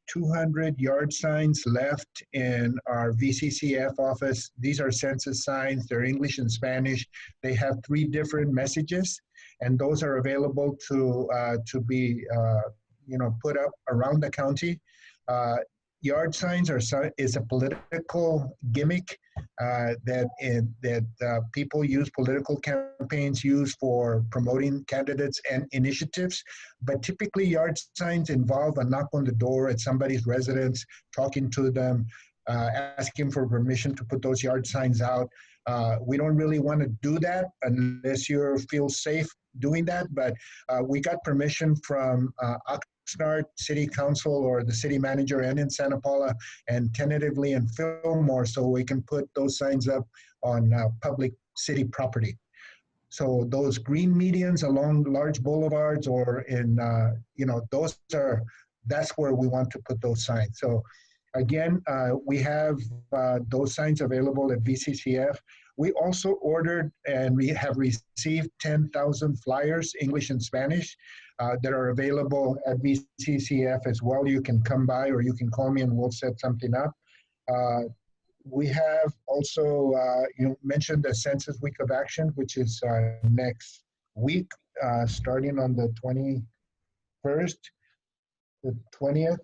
200 yard signs left in our VCCF office. These are census signs. They're English and Spanish. They have 3 different messages, and those are available to be put up around the county. Yard signs is a political gimmick that people use, political campaigns use for promoting candidates and initiatives. But typically yard signs involve a knock on the door at somebody's residence, talking to them, asking for permission to put those yard signs out. We don't really want to do that unless you feel safe doing that, but we got permission from Oxnard City Council or the city manager and in Santa Paula and tentatively in Fillmore, so we can put those signs up on public city property. So those green medians along large boulevards or in, that's where we want to put those signs. So again, we have those signs available at VCCF. We also ordered and we have received 10,000 flyers, English and Spanish, that are available at VCCF as well. You can come by or you can call me and we'll set something up. We have also, you mentioned the Census Week of Action, which is next week, starting on the 21st, the 20th.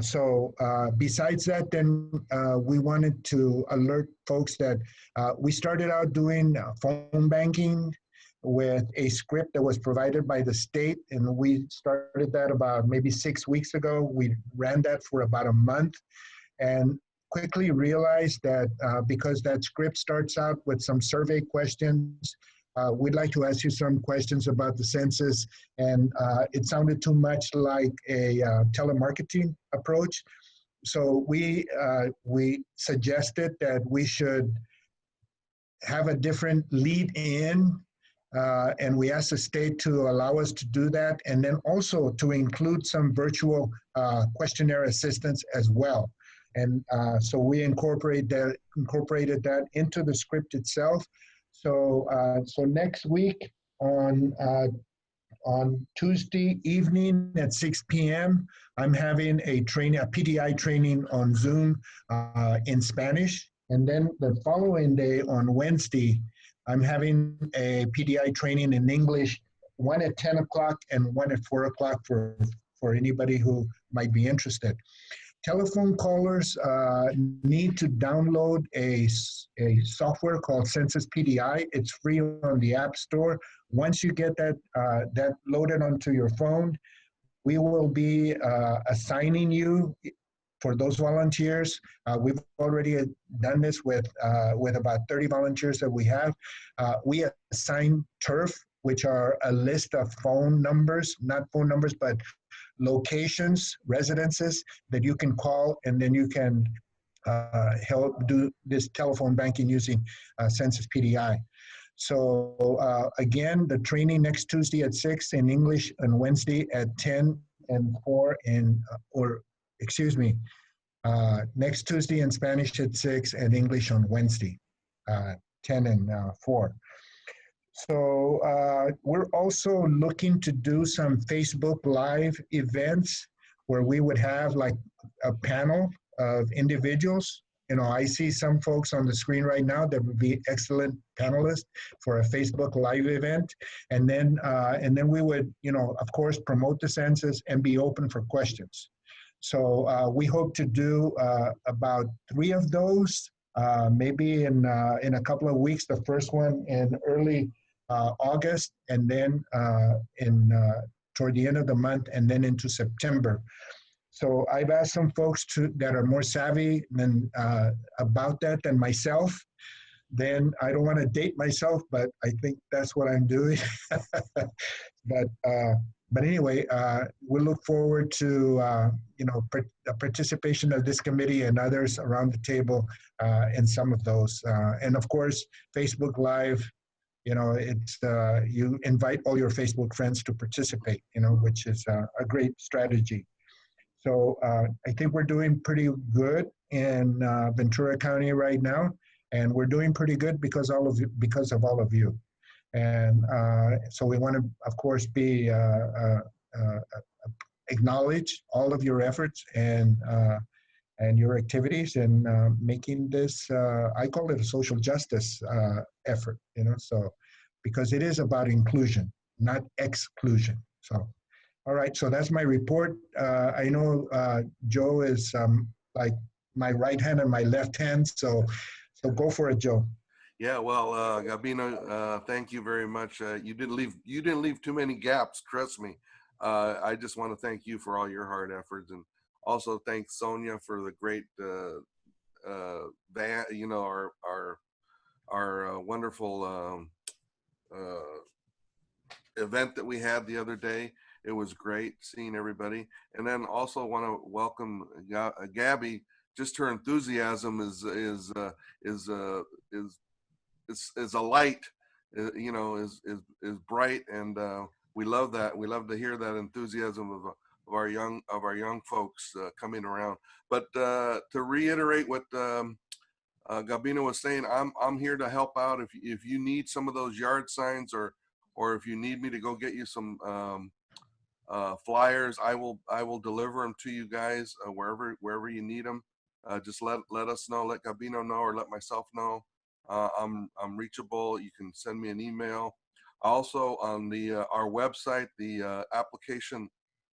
So besides that, then we wanted to alert folks that we started out doing phone banking with a script that was provided by the state, and we started that about maybe 6 weeks ago. We ran that for about a month and quickly realized that because that script starts out with some survey questions, we'd like to ask you some questions about the census, and it sounded too much like a telemarketing approach. So we suggested that we should have a different lead in, and we asked the state to allow us to do that, and then also to include some virtual questionnaire assistance as well. And so we incorporated that into the script itself. So next week on Tuesday evening at 6 p.m., I'm having a PDI training on Zoom in Spanish. And then the following day on Wednesday, I'm having a PDI training in English, one at 10 o'clock and one at 4 o'clock for anybody who might be interested. Telephone callers need to download a software called Census PDI. It's free on the App Store. Once you get that loaded onto your phone, we will be assigning you for those volunteers. We've already done this with about 30 volunteers that we have. We assign TURF, which are a list of phone numbers, not phone numbers, but locations, residences that you can call, and then you can help do this telephone banking using Census PDI. So again, the training next Tuesday at 6 in English and Wednesday at 10 and 4 next Tuesday in Spanish at 6 and English on Wednesday, 10 and 4. So we're also looking to do some Facebook Live events where we would have like a panel of individuals. You know, I see some folks on the screen right now that would be excellent panelists for a Facebook Live event. And then we would, you know, of course, promote the census and be open for questions. So we hope to do about 3 of those, maybe in a couple of weeks. The first one in early August, and then toward the end of the month, and then into September. So I've asked some folks that are more savvy about that than myself. Then I don't want to date myself, but I think that's what I'm doing. But anyway, we look forward to the participation of this committee and others around the table in some of those. And of course, Facebook Live. You know, it's you invite all your Facebook friends to participate. You know, which is a great strategy. So I think we're doing pretty good in Ventura County right now, and we're doing pretty good because of all of you. And so we want to, of course, be acknowledge all of your efforts and your activities in making this. I call it a social justice effort. You know, so because it is about inclusion, not exclusion. So. All right, so that's my report. I know Joe is like my right hand and my left hand, so go for it, Joe. Yeah, well, Gabino, thank you very much. You didn't leave too many gaps. Trust me. I just want to thank you for all your hard efforts, and also thank Sonia for the great our wonderful event that we had the other day. It was great seeing everybody, and then also want to welcome Gabby. Just her enthusiasm is a light, is bright, and we love that. We love to hear that enthusiasm of our young folks coming around. But to reiterate what Gabino was saying, I'm here to help out. If you need some of those yard signs, or if you need me to go get you some flyers, I will deliver them to you guys wherever you need them. Just let us know, let Gabino know, or let myself know. I'm reachable. You can send me an email. Also on our website, the application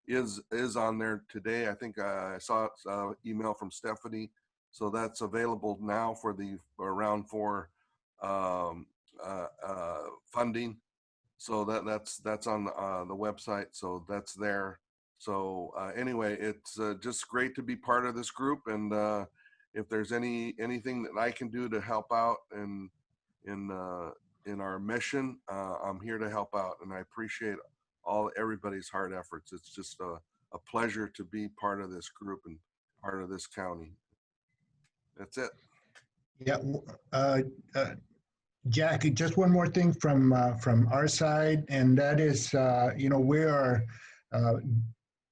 is on there today. I think I saw an email from Stephanie, so that's available now for the round 4 funding. So that's on the website, so that's there. So anyway, it's just great to be part of this group, and if there's anything that I can do to help out in our mission, I'm here to help out, and I appreciate everybody's hard efforts. It's just a pleasure to be part of this group and part of this county. That's it. Yeah. Jack, just one more thing from our side, and that is,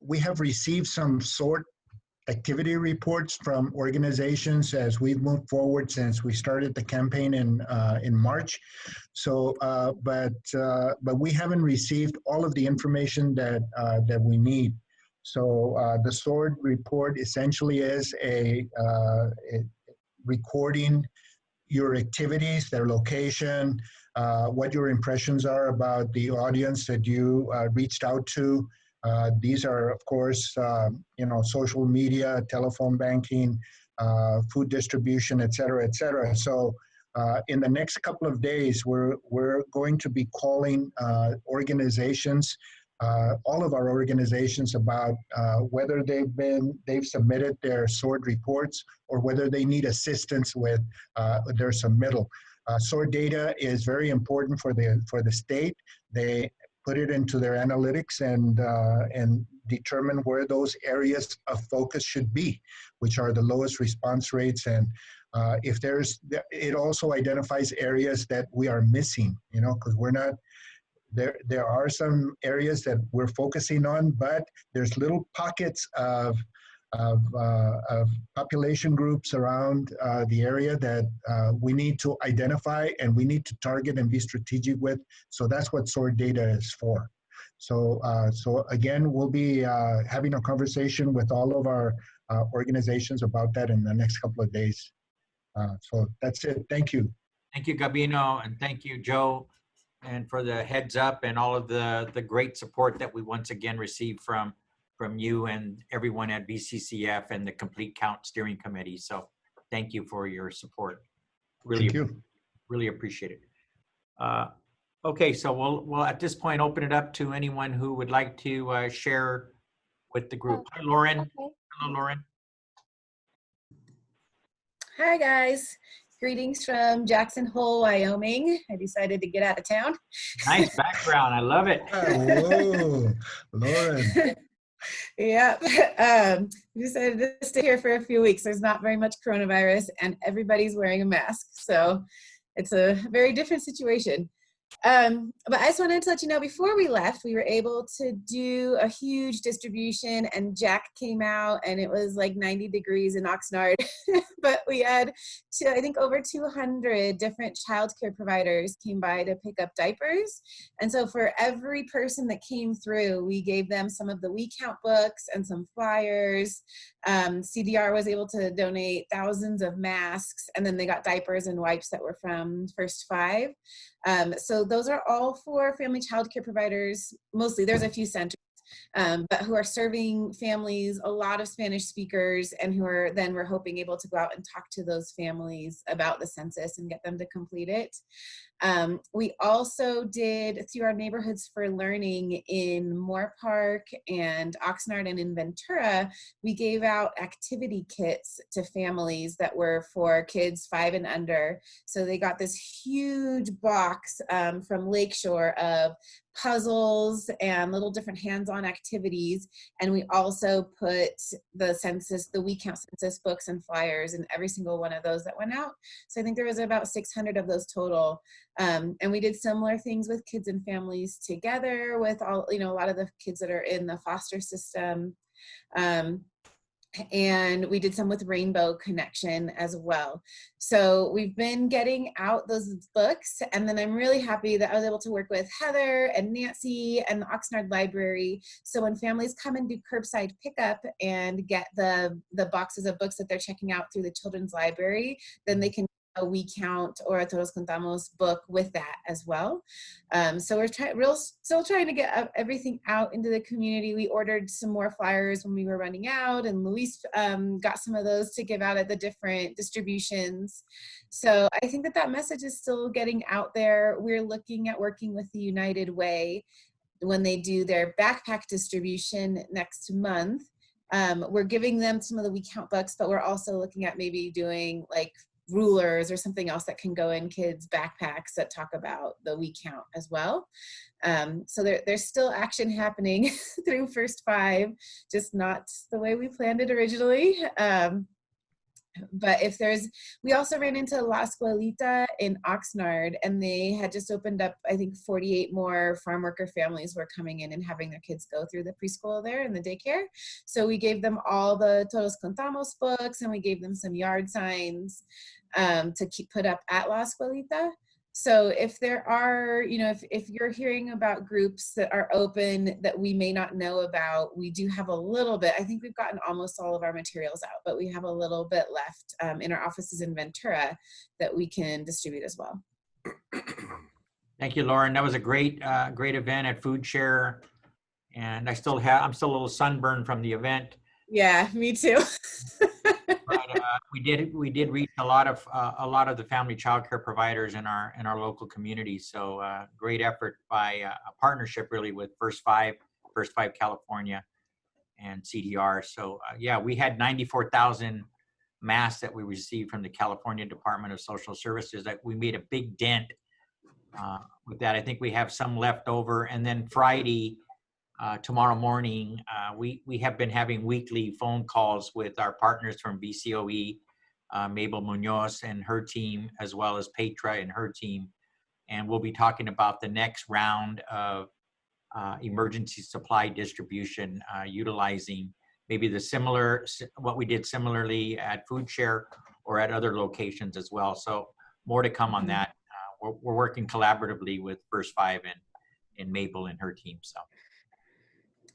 we have received some sort activity reports from organizations as we've moved forward since we started the campaign in March. So, but we haven't received all of the information that we need. So the SWORD report essentially is a recording your activities, their location, what your impressions are about the audience that you reached out to. These are, of course, social media, telephone banking, food distribution, et cetera, et cetera. So in the next couple of days, we're going to be calling organizations, all of our organizations, about whether they've submitted their SWORD reports or whether they need assistance with their submittal. SWORD data is very important for the state. They put it into their analytics and determine where those areas of focus should be, which are the lowest response rates. And it also identifies areas that we are missing, because we're not, there are some areas that we're focusing on, but there's little pockets of population groups around the area that we need to identify and we need to target and be strategic with. So that's what SWORD data is for. So again, we'll be having a conversation with all of our organizations about that in the next couple of days. So that's it. Thank you. Thank you, Gabino, and thank you, Joe, and for the heads up and all of the great support that we once again received from you and everyone at BCCF and the Complete Count Steering Committee. So thank you for your support. Thank you. Really appreciate it. Okay, so we'll at this point open it up to anyone who would like to share with the group. Hi, Lauren. Okay. Hello, Lauren. Hi, guys. Greetings from Jackson Hole, Wyoming. I decided to get out of town. Nice background. I love it. Whoa, Lauren. Yeah. I decided to stay here for a few weeks. There's not very much coronavirus and everybody's wearing a mask. So it's a very different situation. But I just wanted to let you know, before we left, we were able to do a huge distribution, and Jack came out and it was like 90 degrees in Oxnard. But we had, I think, over 200 different childcare providers came by to pick up diapers. And so for every person that came through, we gave them some of the We Count books and some flyers. CDR was able to donate thousands of masks, and then they got diapers and wipes that were from First Five. So those are all for family childcare providers. Mostly, there's a few centers, but who are serving families, a lot of Spanish speakers, and who are then we're hoping able to go out and talk to those families about the census and get them to complete it. We also did, through our Neighborhoods for Learning in Moore Park and Oxnard and in Ventura, we gave out activity kits to families that were for kids 5 and under. So they got this huge box from Lakeshore of puzzles and little different hands-on activities. And we also put the census, the We Count census books and flyers in every single one of those that went out. So I think there was about 600 of those total. And we did similar things with Kids and Families Together, with all, a lot of the kids that are in the foster system. And we did some with Rainbow Connection as well. So we've been getting out those books, and then I'm really happy that I was able to work with Heather and Nancy and the Oxnard Library. So when families come and do curbside pickup and get the boxes of books that they're checking out through the Children's Library, then they can a We Count or a Todos Contamos book with that as well. So we're still trying to get everything out into the community. We ordered some more flyers when we were running out, and Luis got some of those to give out at the different distributions. So I think that message is still getting out there. We're looking at working with the United Way when they do their backpack distribution next month. We're giving them some of the We Count books, but we're also looking at maybe doing like rulers or something else that can go in kids' backpacks that talk about the We Count as well. So there's still action happening through First Five, just not the way we planned it originally. But if there's, we also ran into La Escuelita in Oxnard, and they had just opened up, I think 48 more farm worker families were coming in and having their kids go through the preschool there and the daycare. So we gave them all the Todos Contamos books, and we gave them some yard signs to keep put up at La Escuelita. So if there are, you know, if you're hearing about groups that are open that we may not know about, we do have a little bit. I think we've gotten almost all of our materials out, but we have a little bit left in our offices in Ventura that we can distribute as well. Thank you, Lauren. That was a great, great event at Food Share. And I'm still a little sunburned from the event. Yeah, me too. But we did reach a lot of the family childcare providers in our local community. So great effort by a partnership really with First Five California and CDR. So yeah, we had 94,000 masks that we received from the California Department of Social Services. That we made a big dent with that. I think we have some left over. And then Friday, tomorrow morning, we have been having weekly phone calls with our partners from BCOE, Mabel Munoz and her team, as well as Petra and her team. And we'll be talking about the next round of emergency supply distribution, utilizing maybe what we did similarly at Food Share or at other locations as well. So more to come on that. We're working collaboratively with First Five and Mabel and her team. So.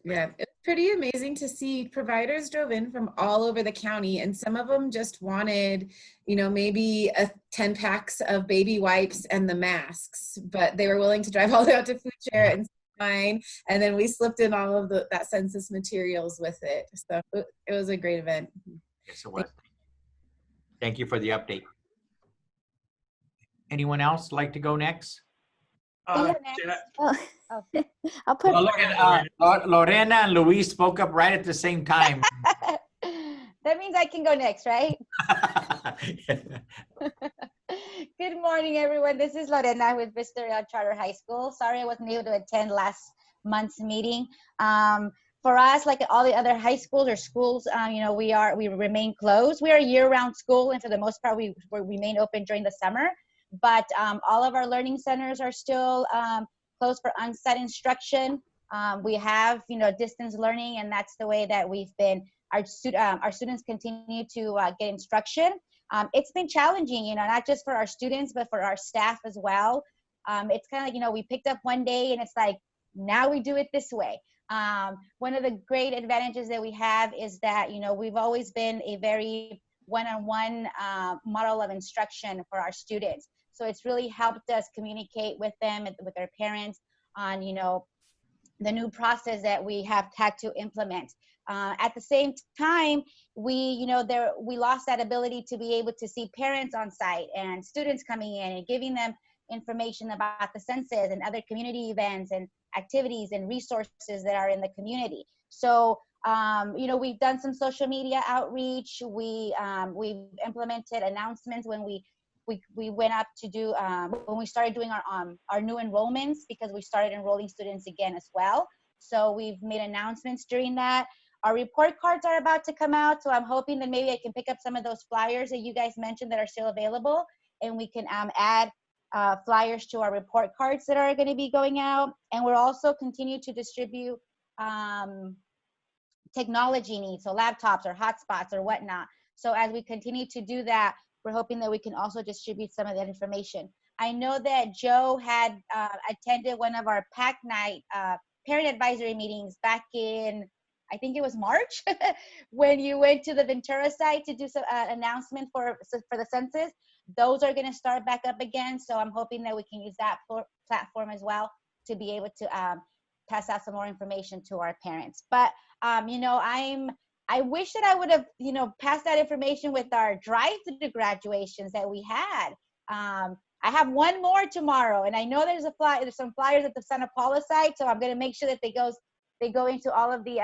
Yeah, it's pretty amazing to see providers drove in from all over the county, and some of them just wanted, you know, maybe 10 packs of baby wipes and the masks, but they were willing to drive all the way out to Food Share and sign, and then we slipped in all of that census materials with it. So it was a great event. Yes, it was. Thank you for the update. Anyone else like to go next? I'll put. Well, look at Lorena and Luis spoke up right at the same time. That means I can go next, right? Good morning, everyone. This is Lorena with Vista Charter High School. Sorry I wasn't able to attend last month's meeting. For us, like all the other high schools or schools, you know, we remain closed. We are a year-round school, and for the most part, we remain open during the summer. But all of our learning centers are still closed for on-site instruction. We have, you know, distance learning, and that's the way that we've been. Our students continue to get instruction. It's been challenging, you know, not just for our students, but for our staff as well. It's kind of like, you know, we picked up one day and it's like, now we do it this way. One of the great advantages that we have is that, you know, we've always been a very one-on-one model of instruction for our students. So it's really helped us communicate with them, with their parents on, you know, the new process that we have had to implement. At the same time, we lost that ability to be able to see parents on site and students coming in and giving them information about the census and other community events and activities and resources that are in the community. So, you know, we've done some social media outreach. We've implemented announcements when we went up to do, when we started doing our new enrollments, because we started enrolling students again as well. So we've made announcements during that. Our report cards are about to come out, so I'm hoping that maybe I can pick up some of those flyers that you guys mentioned that are still available, and we can add flyers to our report cards that are going to be going out. And we'll also continue to distribute technology needs, so laptops or hotspots or whatnot. So as we continue to do that, we're hoping that we can also distribute some of that information. I know that Joe had attended one of our PAC night parent advisory meetings back in, I think it was March, when you went to the Ventura site to do some announcement for the census. Those are going to start back up again. So I'm hoping that we can use that platform as well to be able to pass out some more information to our parents. But, you know, I wish that I would have, you know, passed that information with our drive-through graduations that we had. I have one more tomorrow, and I know there's some flyers at the Santa Paula site, so I'm going to make sure that they go into all of the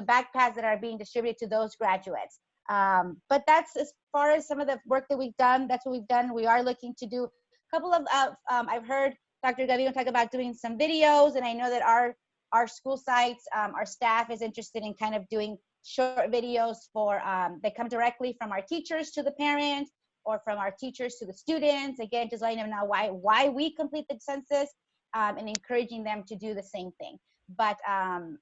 backpacks that are being distributed to those graduates. But that's as far as some of the work that we've done. That's what we've done. We are looking to do a couple of, I've heard Dr. Gavino talk about doing some videos, and I know that our school sites, our staff is interested in kind of doing short videos for that come directly from our teachers to the parent, or from our teachers to the students. Again, just letting them know why we complete the census, and encouraging them to do the same thing. But I'm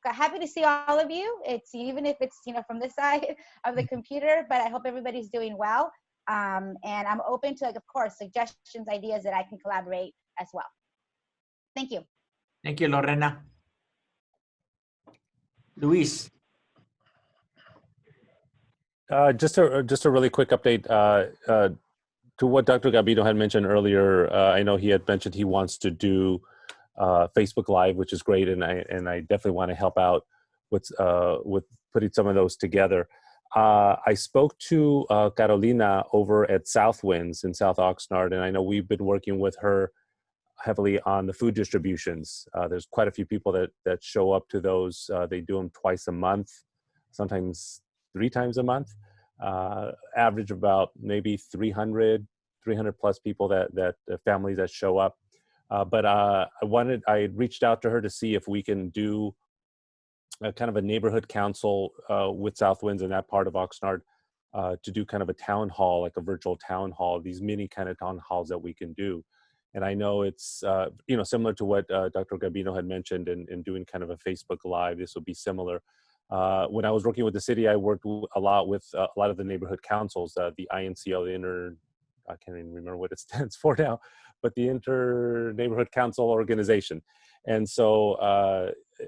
happy to see all of you. It's even if it's from this side of the computer, but I hope everybody's doing well. And I'm open to, of course, suggestions, ideas that I can collaborate as well. Thank you. Thank you, Lorena. Luis. Just a really quick update to what Dr. Gabino had mentioned earlier. I know he had mentioned he wants to do Facebook Live, which is great, and I definitely want to help out with putting some of those together. I spoke to Carolina over at Southwinds in South Oxnard, and I know we've been working with her heavily on the food distributions. There's quite a few people that show up to those. They do them twice a month, sometimes 3 times a month. Average about maybe 300 plus people that families that show up. But I reached out to her to see if we can do a kind of a neighborhood council with Southwinds in that part of Oxnard to do kind of a town hall, like a virtual town hall, these mini kind of town halls that we can do. And I know it's, similar to what Dr. Gabino had mentioned in doing kind of a Facebook Live, this would be similar. When I was working with the city, I worked a lot with a lot of the neighborhood councils, the INCO, I can't even remember what it stands for now, but the Inter Neighborhood Council Organization. And so,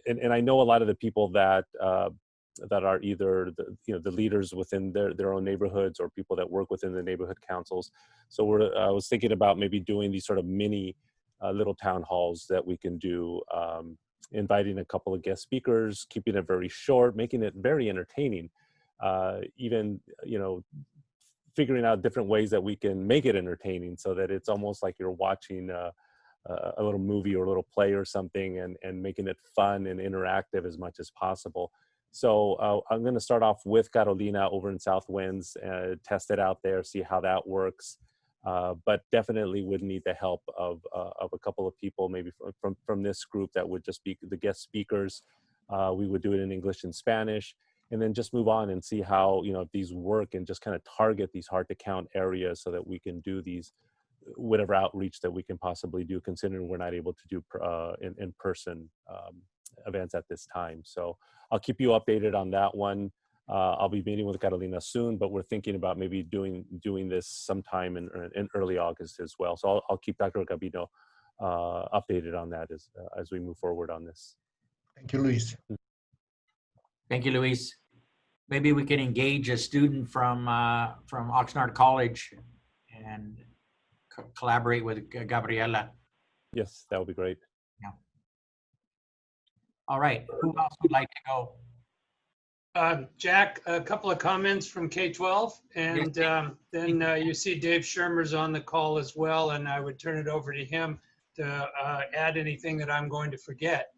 and I know a lot of the people that are either the leaders within their own neighborhoods or people that work within the neighborhood councils. So I was thinking about maybe doing these sort of mini little town halls that we can do, inviting a couple of guest speakers, keeping it very short, making it very entertaining, even, figuring out different ways that we can make it entertaining so that it's almost like you're watching a little movie or a little play or something, and making it fun and interactive as much as possible. So I'm going to start off with Carolina over in Southwinds, test it out there, see how that works. But definitely would need the help of a couple of people, maybe from this group that would just be the guest speakers. We would do it in English and Spanish, and then just move on and see how, if these work, and just kind of target these hard to count areas so that we can do these, whatever outreach that we can possibly do, considering we're not able to do in-person events at this time. So I'll keep you updated on that one. I'll be meeting with Carolina soon, but we're thinking about maybe doing this sometime in early August as well. So I'll keep Dr. Gabino updated on that as we move forward on this. Thank you, Luis. Thank you, Luis. Maybe we can engage a student from Oxnard College and collaborate with Gabriela. Yes, that would be great. Yeah. All right. Who else would like to go? Jack, a couple of comments from K-12, and then you see Dave Shermer's on the call as well, and I would turn it over to him to add anything that I'm going to forget.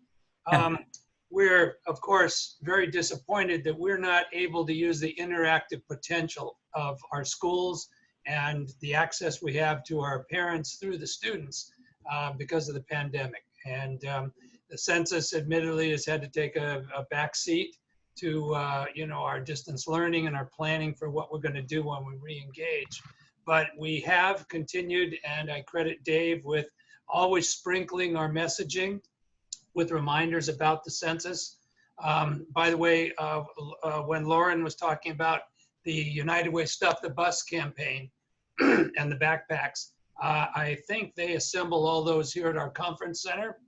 We're, of course, very disappointed that we're not able to use the interactive potential of our schools and the access we have to our parents through the students because of the pandemic. And the census admittedly has had to take a back seat to our distance learning and our planning for what we're going to do when we re-engage. But we have continued, and I credit Dave with always sprinkling our messaging with reminders about the census. By the way, when Lauren was talking about the United Way Stuff the Bus campaign and the backpacks, I think they assemble all those here at our conference center.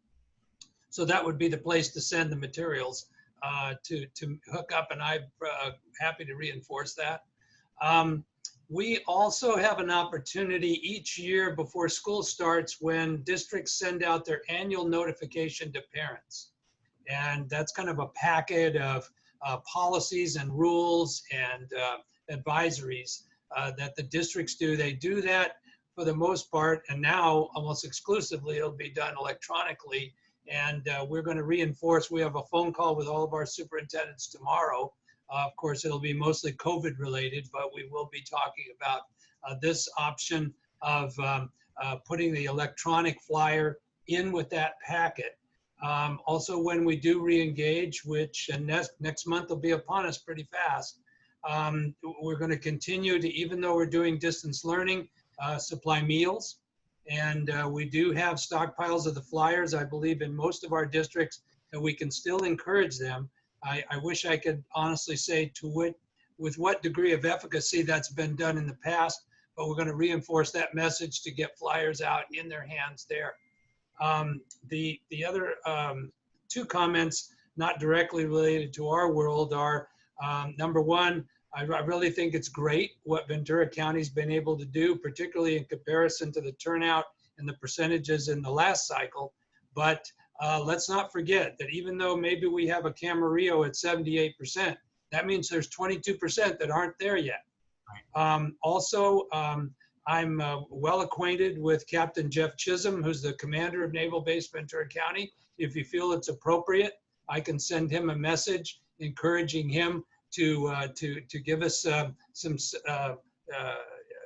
So that would be the place to send the materials to hook up, and I'm happy to reinforce that. We also have an opportunity each year before school starts when districts send out their annual notification to parents. And that's kind of a packet of policies and rules and advisories that the districts do. They do that for the most part, and now almost exclusively it'll be done electronically. And we're going to reinforce, we have a phone call with all of our superintendents tomorrow. Of course, it'll be mostly COVID related, but we will be talking about this option of putting the electronic flyer in with that packet. Also, when we do re-engage, which next month will be upon us pretty fast, we're going to continue to, even though we're doing distance learning, supply meals. And we do have stockpiles of the flyers, I believe, in most of our districts, that we can still encourage them. I wish I could honestly say with what degree of efficacy that's been done in the past, but we're going to reinforce that message to get flyers out in their hands there. The other two comments, not directly related to our world, are number one, I really think it's great what Ventura County's been able to do, particularly in comparison to the turnout and the percentages in the last cycle. But let's not forget that even though maybe we have a Camarillo at 78%, that means there's 22% that aren't there yet. Also, I'm well acquainted with Captain Jeff Chisholm, who's the commander of Naval Base Ventura County. If you feel it's appropriate, I can send him a message encouraging him to give us some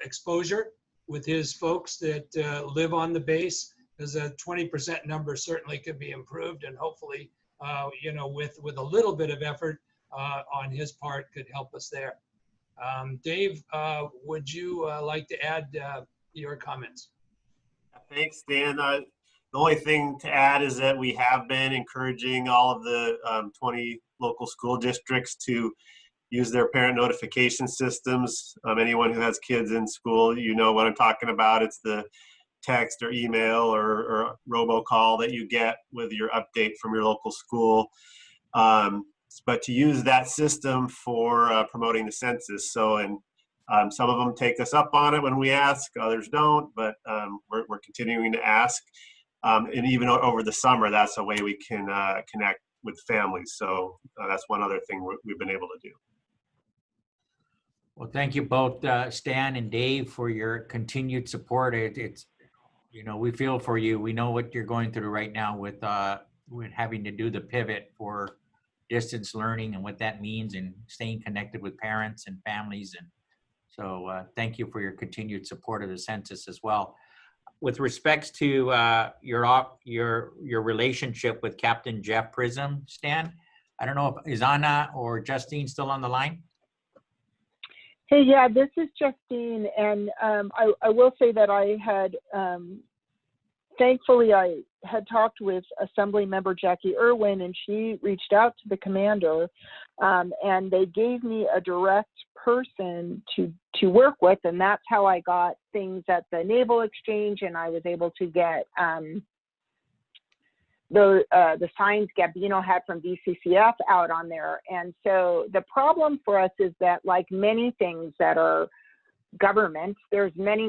exposure with his folks that live on the base, because a 20% number certainly could be improved, and hopefully, you know, with a little bit of effort on his part, could help us there. Dave, would you like to add your comments? Thanks, Dan. The only thing to add is that we have been encouraging all of the 20 local school districts to use their parent notification systems. Anyone who has kids in school, you know what I'm talking about. It's the text or email or robocall that you get with your update from your local school. But to use that system for promoting the census. So, and some of them take us up on it when we ask, others don't, but we're continuing to ask. And even over the summer, that's a way we can connect with families. So that's one other thing we've been able to do. Well, thank you both, Stan and Dave, for your continued support. It's, you know, we feel for you. We know what you're going through right now with having to do the pivot for distance learning and what that means, and staying connected with parents and families. And so thank you for your continued support of the census as well. With respects to your relationship with Captain Jeff Chisholm, Stan, I don't know if is Anna or Justine still on the line? Hey, yeah, this is Justine, and I will say that I had, thankfully, I had talked with Assembly Member Jackie Irwin, and she reached out to the commander, and they gave me a direct person to work with, and that's how I got things at the Naval Exchange, and I was able to get the signs Gabino had from VCCF out on there. And so the problem for us is that, like many things that are government, there's many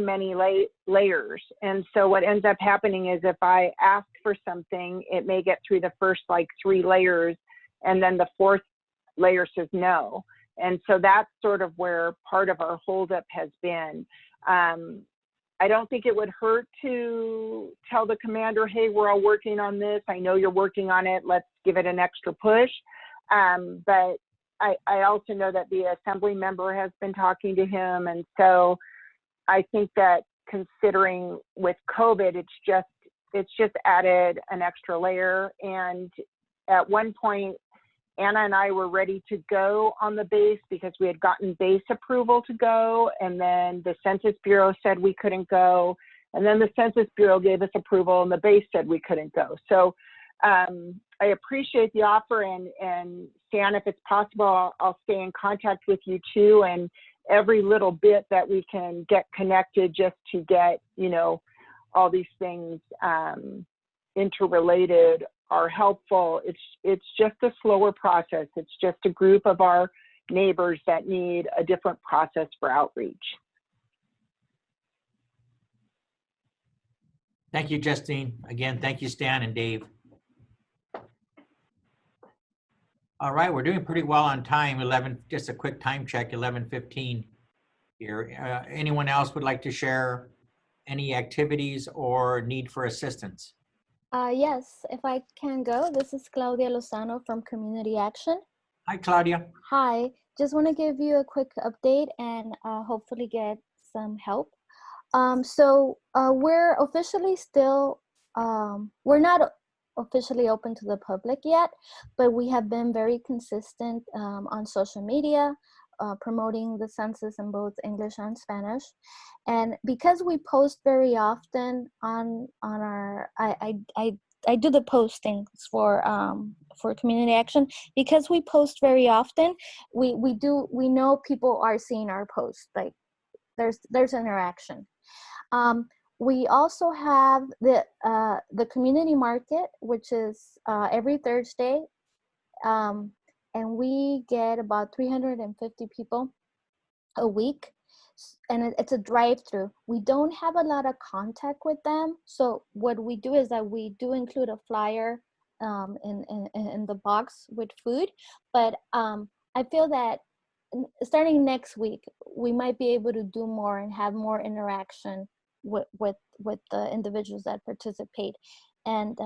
layers. And so what ends up happening is if I ask for something, it may get through the first like 3 layers, and then the 4th layer says no. And so that's sort of where part of our holdup has been. I don't think it would hurt to tell the commander, hey, we're all working on this. I know you're working on it. Let's give it an extra push. But I also know that the Assembly member has been talking to him. And so I think that considering with COVID, it's just added an extra layer. And at one point, Anna and I were ready to go on the base because we had gotten base approval to go. And then the Census Bureau said we couldn't go. And then the Census Bureau gave us approval and the base said we couldn't go. So I appreciate the offer, and Stan, if it's possible, I'll stay in contact with you too. And every little bit that we can get connected just to get, you know, all these things interrelated are helpful. It's just a slower process. It's just a group of our neighbors that need a different process for outreach. Thank you, Justine. Again, thank you, Stan and Dave. All right, we're doing pretty well on time. Just a quick time check, 11:15 here. Anyone else would like to share any activities or need for assistance? Yes, if I can go. This is Claudia Lozano from Community Action. Hi, Claudia. Hi, just want to give you a quick update and hopefully get some help. So we're officially still, we're not officially open to the public yet, but we have been very consistent on social media, promoting the census in both English and Spanish. And because we post very often on our, I do the postings for community action. Because we post very often, we know people are seeing our posts. Like there's interaction. We also have the community market, which is every Thursday, and we get about 350 people a week, and it's a drive-through. We don't have a lot of contact with them, so what we do is that we do include a flyer in the box with food, but I feel that starting next week we might be able to do more and have more interaction with the individuals that participate, and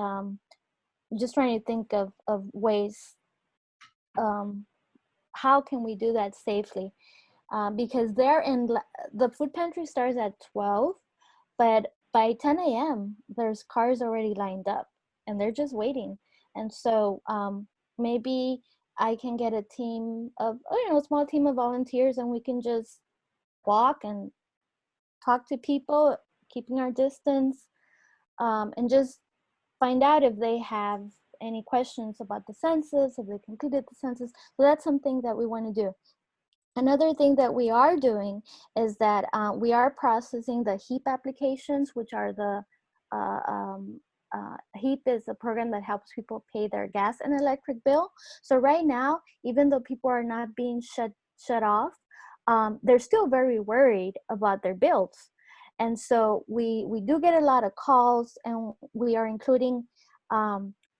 just trying to think of ways how can we do that safely, because the food pantry starts at 12, but by 10 a.m. there's cars already lined up and they're just waiting. And so maybe I can get a team of, a small team of volunteers, and we can just walk and talk to people, keeping our distance, and just find out if they have any questions about the census, if they completed the census. So that's something that we want to do. Another thing that we are doing is that we are processing the HEAP applications, which are the HEAP is a program that helps people pay their gas and electric bill. So right now, even though people are not being shut off, they're still very worried about their bills. And so we do get a lot of calls, and we are including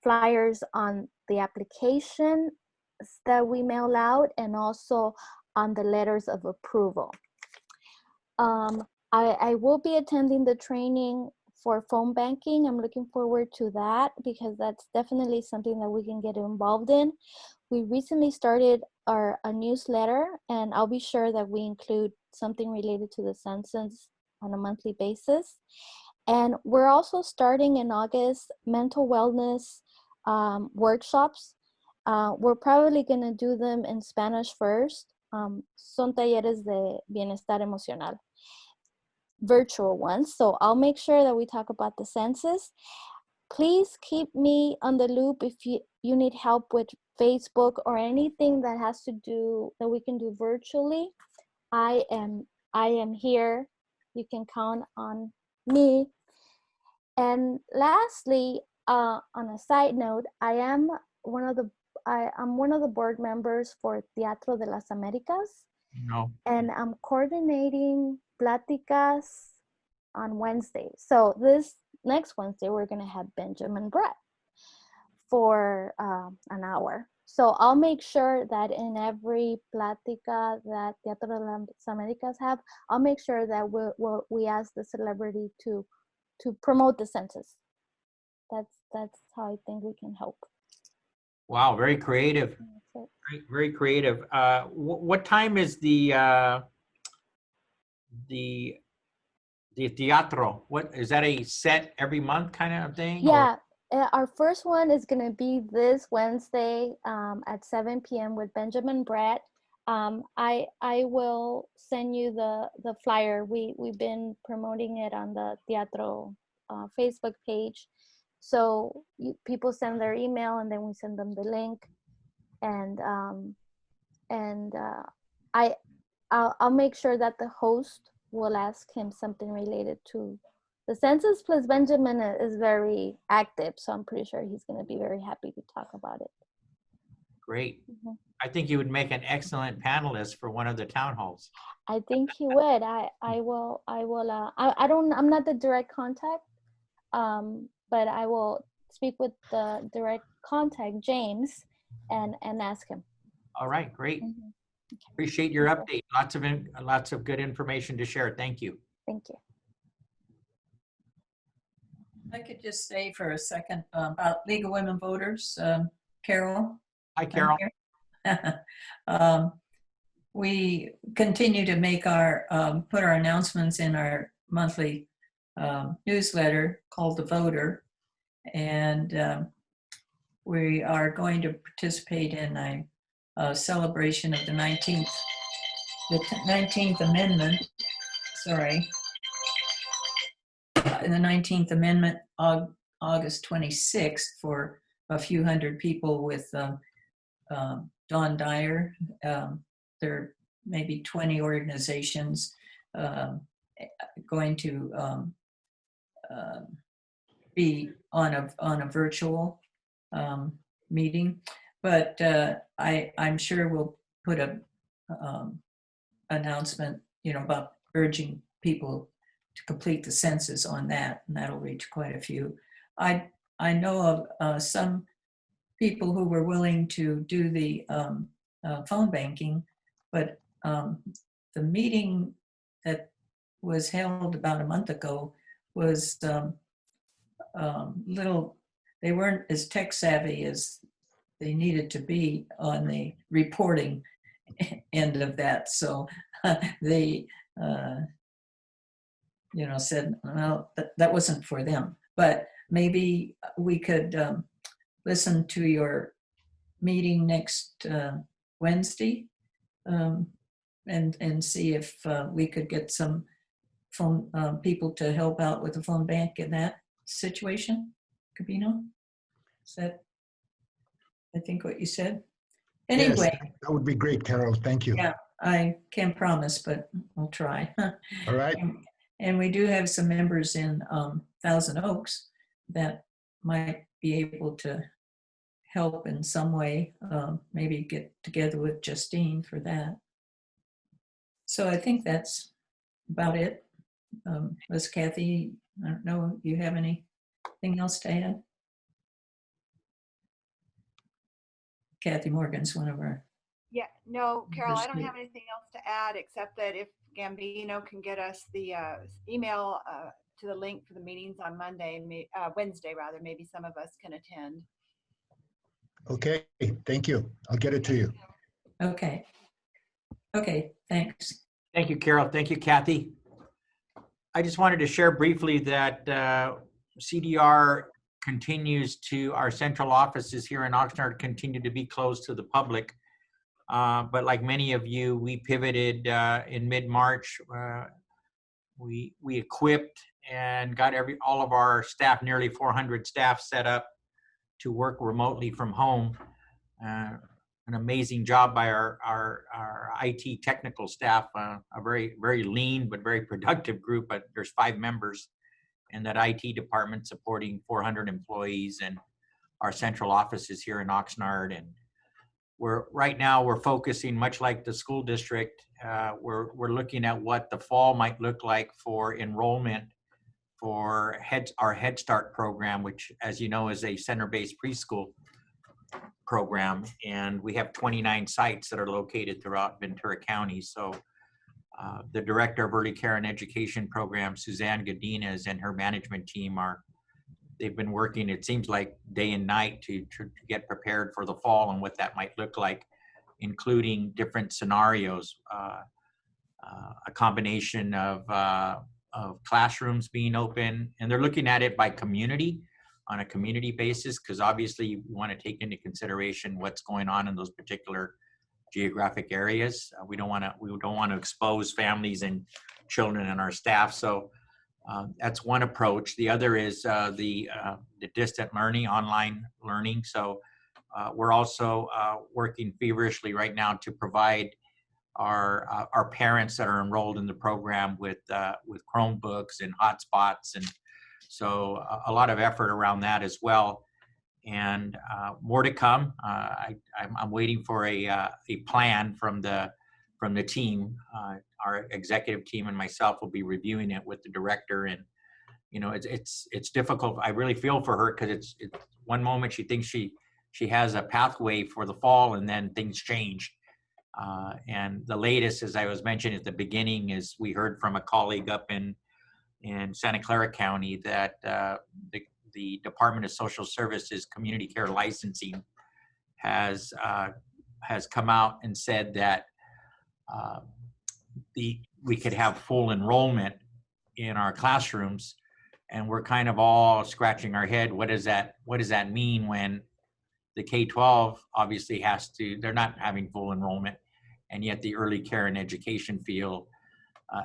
flyers on the application that we mail out, and also on the letters of approval. I will be attending the training for phone banking. I'm looking forward to that, because that's definitely something that we can get involved in. We recently started a newsletter, and I'll be sure that we include something related to the census on a monthly basis. And we're also starting in August mental wellness workshops. We're probably going to do them in Spanish first. Son talleres de bienestar emocional, virtual ones. So I'll make sure that we talk about the census. Please keep me on the loop if you need help with Facebook or anything that has to do that we can do virtually. I am here. You can count on me. And lastly, on a side note, I'm one of the board members for Teatro de las Américas. No. And I'm coordinating Pláticas on Wednesday. So this next Wednesday, we're going to have Benjamin Brett for an hour. So I'll make sure that in every Plática that Teatro de las Américas have, I'll make sure that we ask the celebrity to promote the census. That's how I think we can help. Wow, very creative. Very creative. What time is the teatro? What is that, a set every month kind of thing? Yeah, our first one is going to be this Wednesday at 7 p.m. with Benjamin Brett. I will send you the flyer. We've been promoting it on the Teatro Facebook page. So people send their email, and then we send them the link. And I'll make sure that the host will ask him something related to the census. Plus Benjamin is very active, so I'm pretty sure he's going to be very happy to talk about it. Great. I think you would make an excellent panelist for one of the town halls. I think he would. I'm not the direct contact, but I will speak with the direct contact, James, and ask him. All right, great. Appreciate your update. Lots of good information to share. Thank you. Thank you. I could just say for a second about League of Women Voters, Carol. Hi, Carol. We continue to make put our announcements in our monthly newsletter called The Voter. And we are going to participate in a celebration of the 19th Amendment, sorry, in the 19th Amendment, August 26th, for a few hundred people with Don Dyer. There are maybe 20 organizations going to be on a virtual meeting, but I'm sure we'll put a announcement, about urging people to complete the census on that, and that'll reach quite a few. I know of some people who were willing to do the phone banking, but the meeting that was held about a month ago was they weren't as tech savvy as they needed to be on the reporting end of that. So they, said, well, that wasn't for them. But maybe we could listen to your meeting next Wednesday and see if we could get some phone people to help out with the phone bank in that situation. Cabino? Is that, I think, what you said? Anyway. Yes, that would be great, Carol. Thank you. Yeah, I can't promise, but I'll try. All right. And we do have some members in Thousand Oaks that might be able to help in some way, maybe get together with Justine for that. So I think that's about it. Liz, Kathy, I don't know, do you have anything else to add? Kathy Morgan's one of our. Yeah, no, Carol, I don't have anything else to add except that if Gambino can get us the email to the link for the meetings on Wednesday rather, maybe some of us can attend. Okay, thank you. I'll get it to you. Okay. Okay, thanks. Thank you, Carol. Thank you, Kathy. I just wanted to share briefly that CDR continues to, our central offices here in Oxnard continue to be closed to the public. But like many of you, we pivoted in mid-March. We equipped and got all of our staff, nearly 400 staff, set up to work remotely from home. An amazing job by our IT technical staff, a very, very lean but very productive group. But there's 5 members in that IT department supporting 400 employees, and our central offices here in Oxnard. And right now we're focusing, much like the school district, we're looking at what the fall might look like for enrollment for our Head Start program, which, as you know, is a center-based preschool program. And we have 29 sites that are located throughout Ventura County. So the director of early care and education program, Suzanne Godinez, and her management team they've been working, it seems like, day and night to get prepared for the fall and what that might look like, including different scenarios, a combination of classrooms being open, and they're looking at it by community, on a community basis, because obviously you want to take into consideration what's going on in those particular geographic areas. We don't want to expose families and children and our staff. So that's one approach. The other is the distant learning, online learning. So we're also working feverishly right now to provide our parents that are enrolled in the program with Chromebooks and hotspots, and so a lot of effort around that as well. And more to come. I'm waiting for a plan from the team. Our executive team and myself will be reviewing it with the director. And it's difficult. I really feel for her, because it's one moment she thinks she has a pathway for the fall, and then things change. And the latest, as I was mentioning at the beginning, is we heard from a colleague up in Santa Clara County that the Department of Social Services Community Care Licensing has come out and said that we could have full enrollment in our classrooms, and we're kind of all scratching our head. What does that mean when the K-12 obviously they're not having full enrollment, and yet the early care and education field,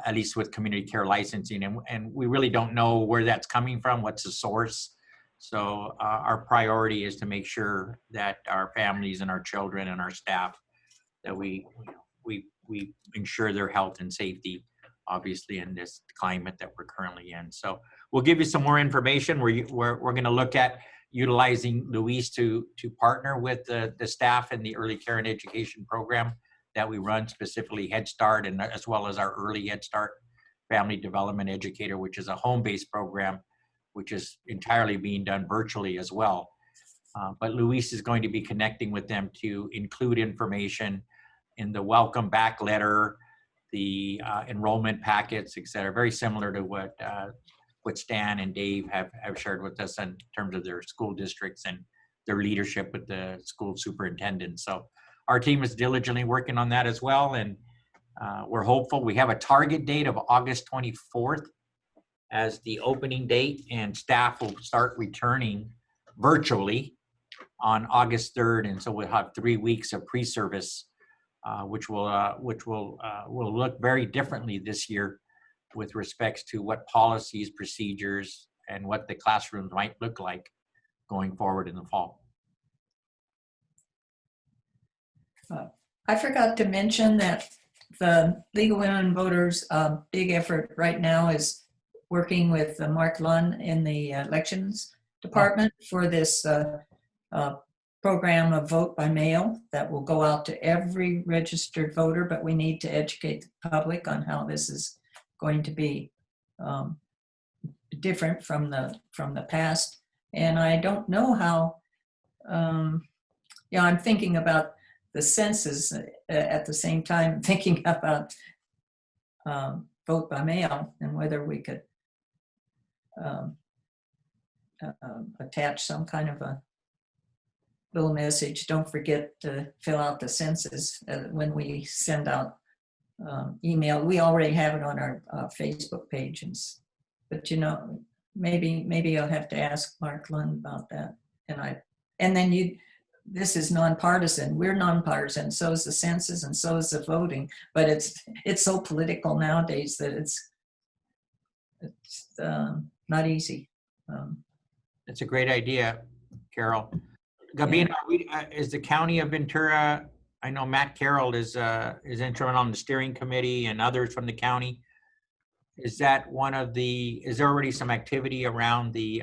at least with community care licensing, and we really don't know where that's coming from, what's the source. So our priority is to make sure that our families and our children and our staff, that we ensure their health and safety, obviously in this climate that we're currently in. So we'll give you some more information. We're going to look at utilizing Luis to partner with the staff in the early care and education program that we run, specifically Head Start, and as well as our early Head Start Family Development Educator, which is a home-based program, which is entirely being done virtually as well. But Luis is going to be connecting with them to include information in the welcome back letter, the enrollment packets, et cetera, very similar to what Stan and Dave have shared with us in terms of their school districts and their leadership with the school superintendent. So our team is diligently working on that as well, and we're hopeful. We have a target date of August 24th as the opening date, and staff will start returning virtually on August 3rd, and so we'll have 3 weeks of pre-service, which will look very differently this year with respects to what policies, procedures, and what the classrooms might look like going forward in the fall. I forgot to mention that the League of Women Voters' big effort right now is working with Mark Lund in the elections department for this program of vote by mail that will go out to every registered voter, but we need to educate the public on how this is going to be different from the past. And I don't know how, I'm thinking about the census at the same time, thinking about vote by mail and whether we could attach some kind of a little message. Don't forget to fill out the census when we send out email. We already have it on our Facebook page, but maybe I'll have to ask Mark Lund about that. And then this is nonpartisan. We're nonpartisan. So is the census, and so is the voting. But it's so political nowadays that it's not easy. That's a great idea, Carol. Gabina, is the County of Ventura? I know Matt Carroll is instrumental on the steering committee and others from the county. Is that is there already some activity around the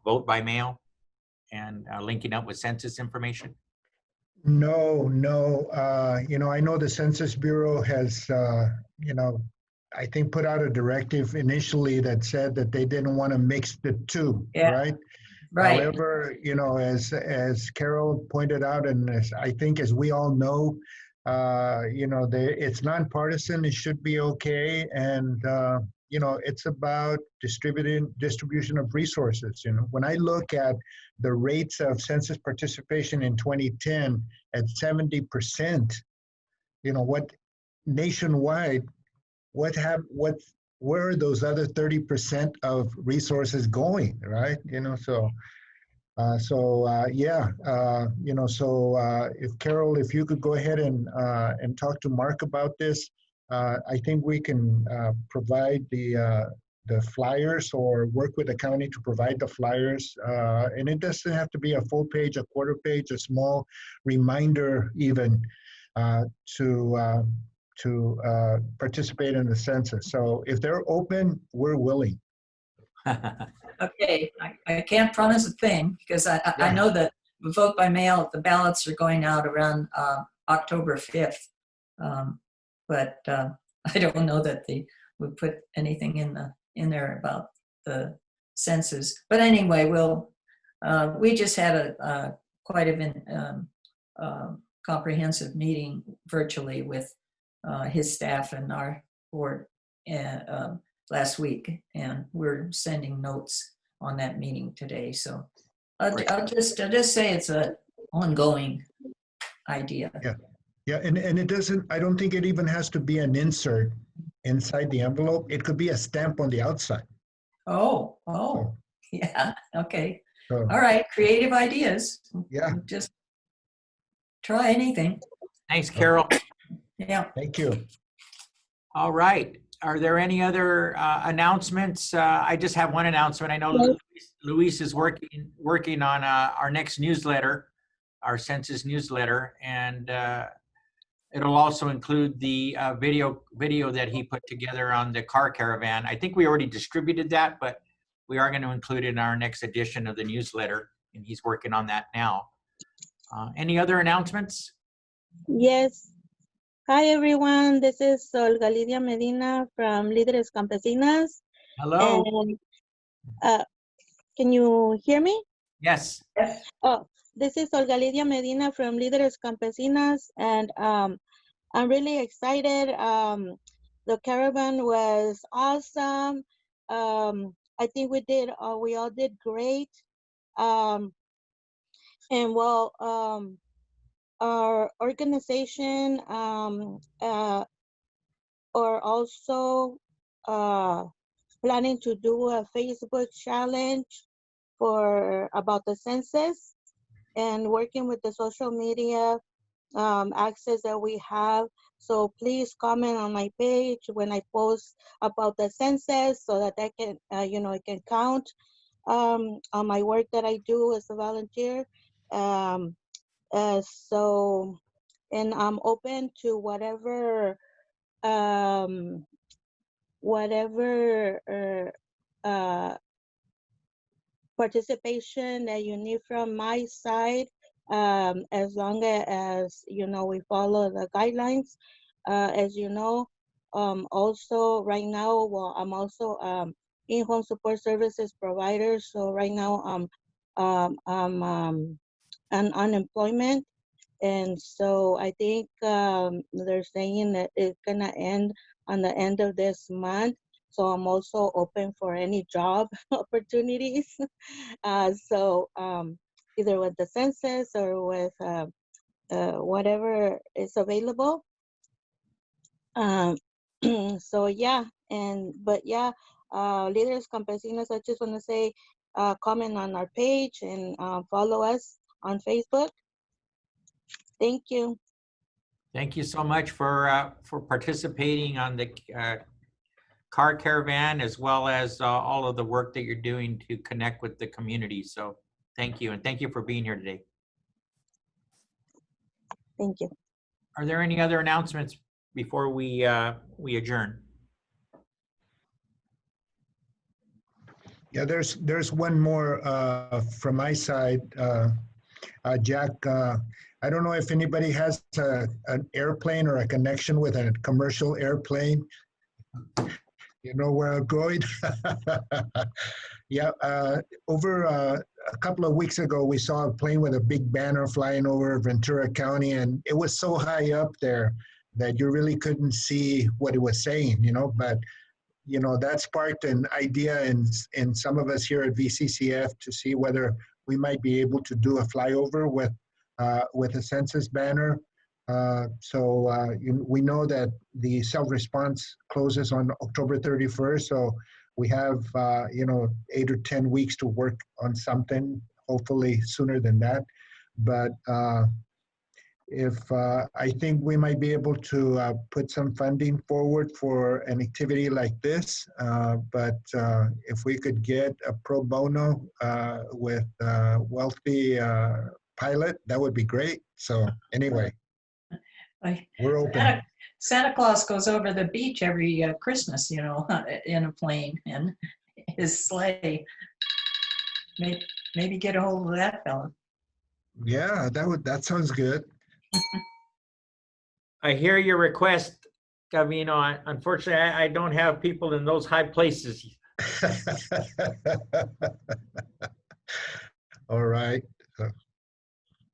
vote by mail and linking up with census information? No. I know the Census Bureau has, I think put out a directive initially that said that they didn't want to mix the two, right? Right. However, as Carol pointed out, and as we all know, it's nonpartisan. It should be okay, and it's about distribution of resources. When I look at the rates of census participation in 2010 at 70%, what nationwide, where are those other 30% of resources going, right? If Carol, if you could go ahead and talk to Mark about this, I think we can provide the flyers or work with the county to provide the flyers. And it doesn't have to be a full page, a quarter page, a small reminder even to participate in the census. So if they're open, we're willing. Okay, I can't promise a thing because I know that the vote by mail, the ballots are going out around October 5th. But I don't know that they would put anything in there about the census. But anyway, we just had a quite a comprehensive meeting virtually with his staff and our board last week, and we're sending notes on that meeting today. So I'll just say it's an ongoing idea. Yeah, and it doesn't, I don't think it even has to be an insert inside the envelope. It could be a stamp on the outside. Oh, yeah, okay. So, All right, creative ideas. yeah, Just try anything. Thanks, Carol. Yeah. thank you. All right. Are there any other announcements? I just have one announcement. I know Luis is working on our next newsletter, our census newsletter, and it'll also include the video that he put together on the car caravan. I think we already distributed that, but we are going to include it in our next edition of the newsletter, and he's working on that now. Any other announcements? Yes. Hi, everyone. This is Olga Lidia Medina from Líderes Campesinas. Hello. And can you hear me? Yes. Oh, this is Olga Lidia Medina from Líderes Campesinas, and I'm really excited. The caravan was awesome. I think we all did great. And well, our organization are also planning to do a Facebook challenge about the census and working with the social media access that we have. So please comment on my page when I post about the census so that I can, it can count on my work that I do as a volunteer. And I'm open to whatever participation that you need from my side, as long as we follow the guidelines. As you know, also right now, well, I'm also in-home support services provider. So right now I'm on unemployment. And so I think they're saying that it's gonna end on the end of this month. So I'm also open for any job opportunities. So either with the census or with whatever is available. So yeah, Líderes Campesinos, I just want to say, comment on our page and follow us on Facebook. Thank you. Thank you so much for participating on the car caravan, as well as all of the work that you're doing to connect with the community. So thank you, and thank you for being here today. Thank you. Are there any other announcements before we adjourn? Yeah, there's one more from my side, Jack. I don't know if anybody has an airplane or a connection with a commercial airplane. You know where I'm going? Yeah, over a couple of weeks ago, we saw a plane with a big banner flying over Ventura County, and it was so high up there that you really couldn't see what it was saying, but that sparked an idea in some of us here at VCCF to see whether we might be able to do a flyover with a census banner. We know that the self-response closes on October 31st, so we have 8 or 10 weeks to work on something, hopefully sooner than that. But I think we might be able to put some funding forward for an activity like this. But if we could get a pro bono with a wealthy pilot, that would be great. So anyway, we're open. Santa Claus goes over the beach every Christmas, in a plane and his sleigh. Maybe get a hold of that fella. Yeah, that sounds good. I hear your request, Gavino. Unfortunately, I don't have people in those high places. All right.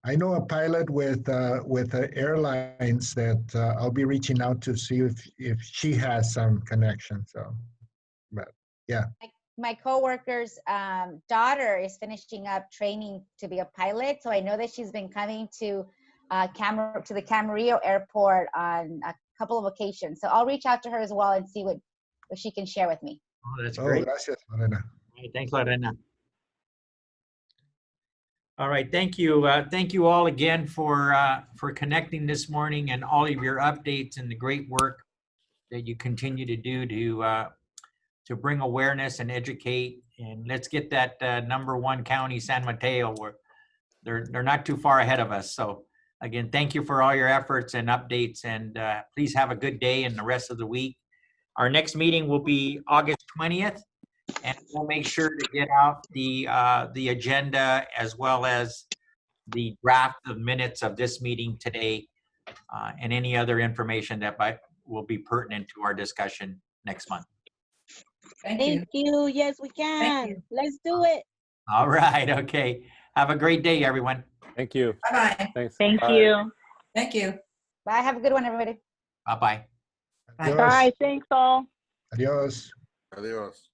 I know a pilot with airlines that I'll be reaching out to see if she has some connection. So, but yeah. My coworker's daughter is finishing up training to be a pilot, so I know that she's been coming to the Camarillo Airport on a couple of occasions. So I'll reach out to her as well and see what she can share with me. Oh, that's great. Gracias, Lorena. Thanks, Lorena. All right, thank you. Thank you all again for connecting this morning and all of your updates and the great work that you continue to do to bring awareness and educate. And let's get that #1 county, San Mateo, where they're not too far ahead of us. So again, thank you for all your efforts and updates, and please have a good day and the rest of the week. Our next meeting will be August 20th. And we'll make sure to get out the agenda as well as the draft of minutes of this meeting today, and any other information that will be pertinent to our discussion next month. Thank you. Yes, we can. Let's do it. All right. Okay. Have a great day, everyone. Thank you. Bye-bye. Thanks. Thank Bye. you. Thank you. Bye. Have a good one, everybody. Bye-bye. Adios. Bye. Thanks all. Adios. Adios.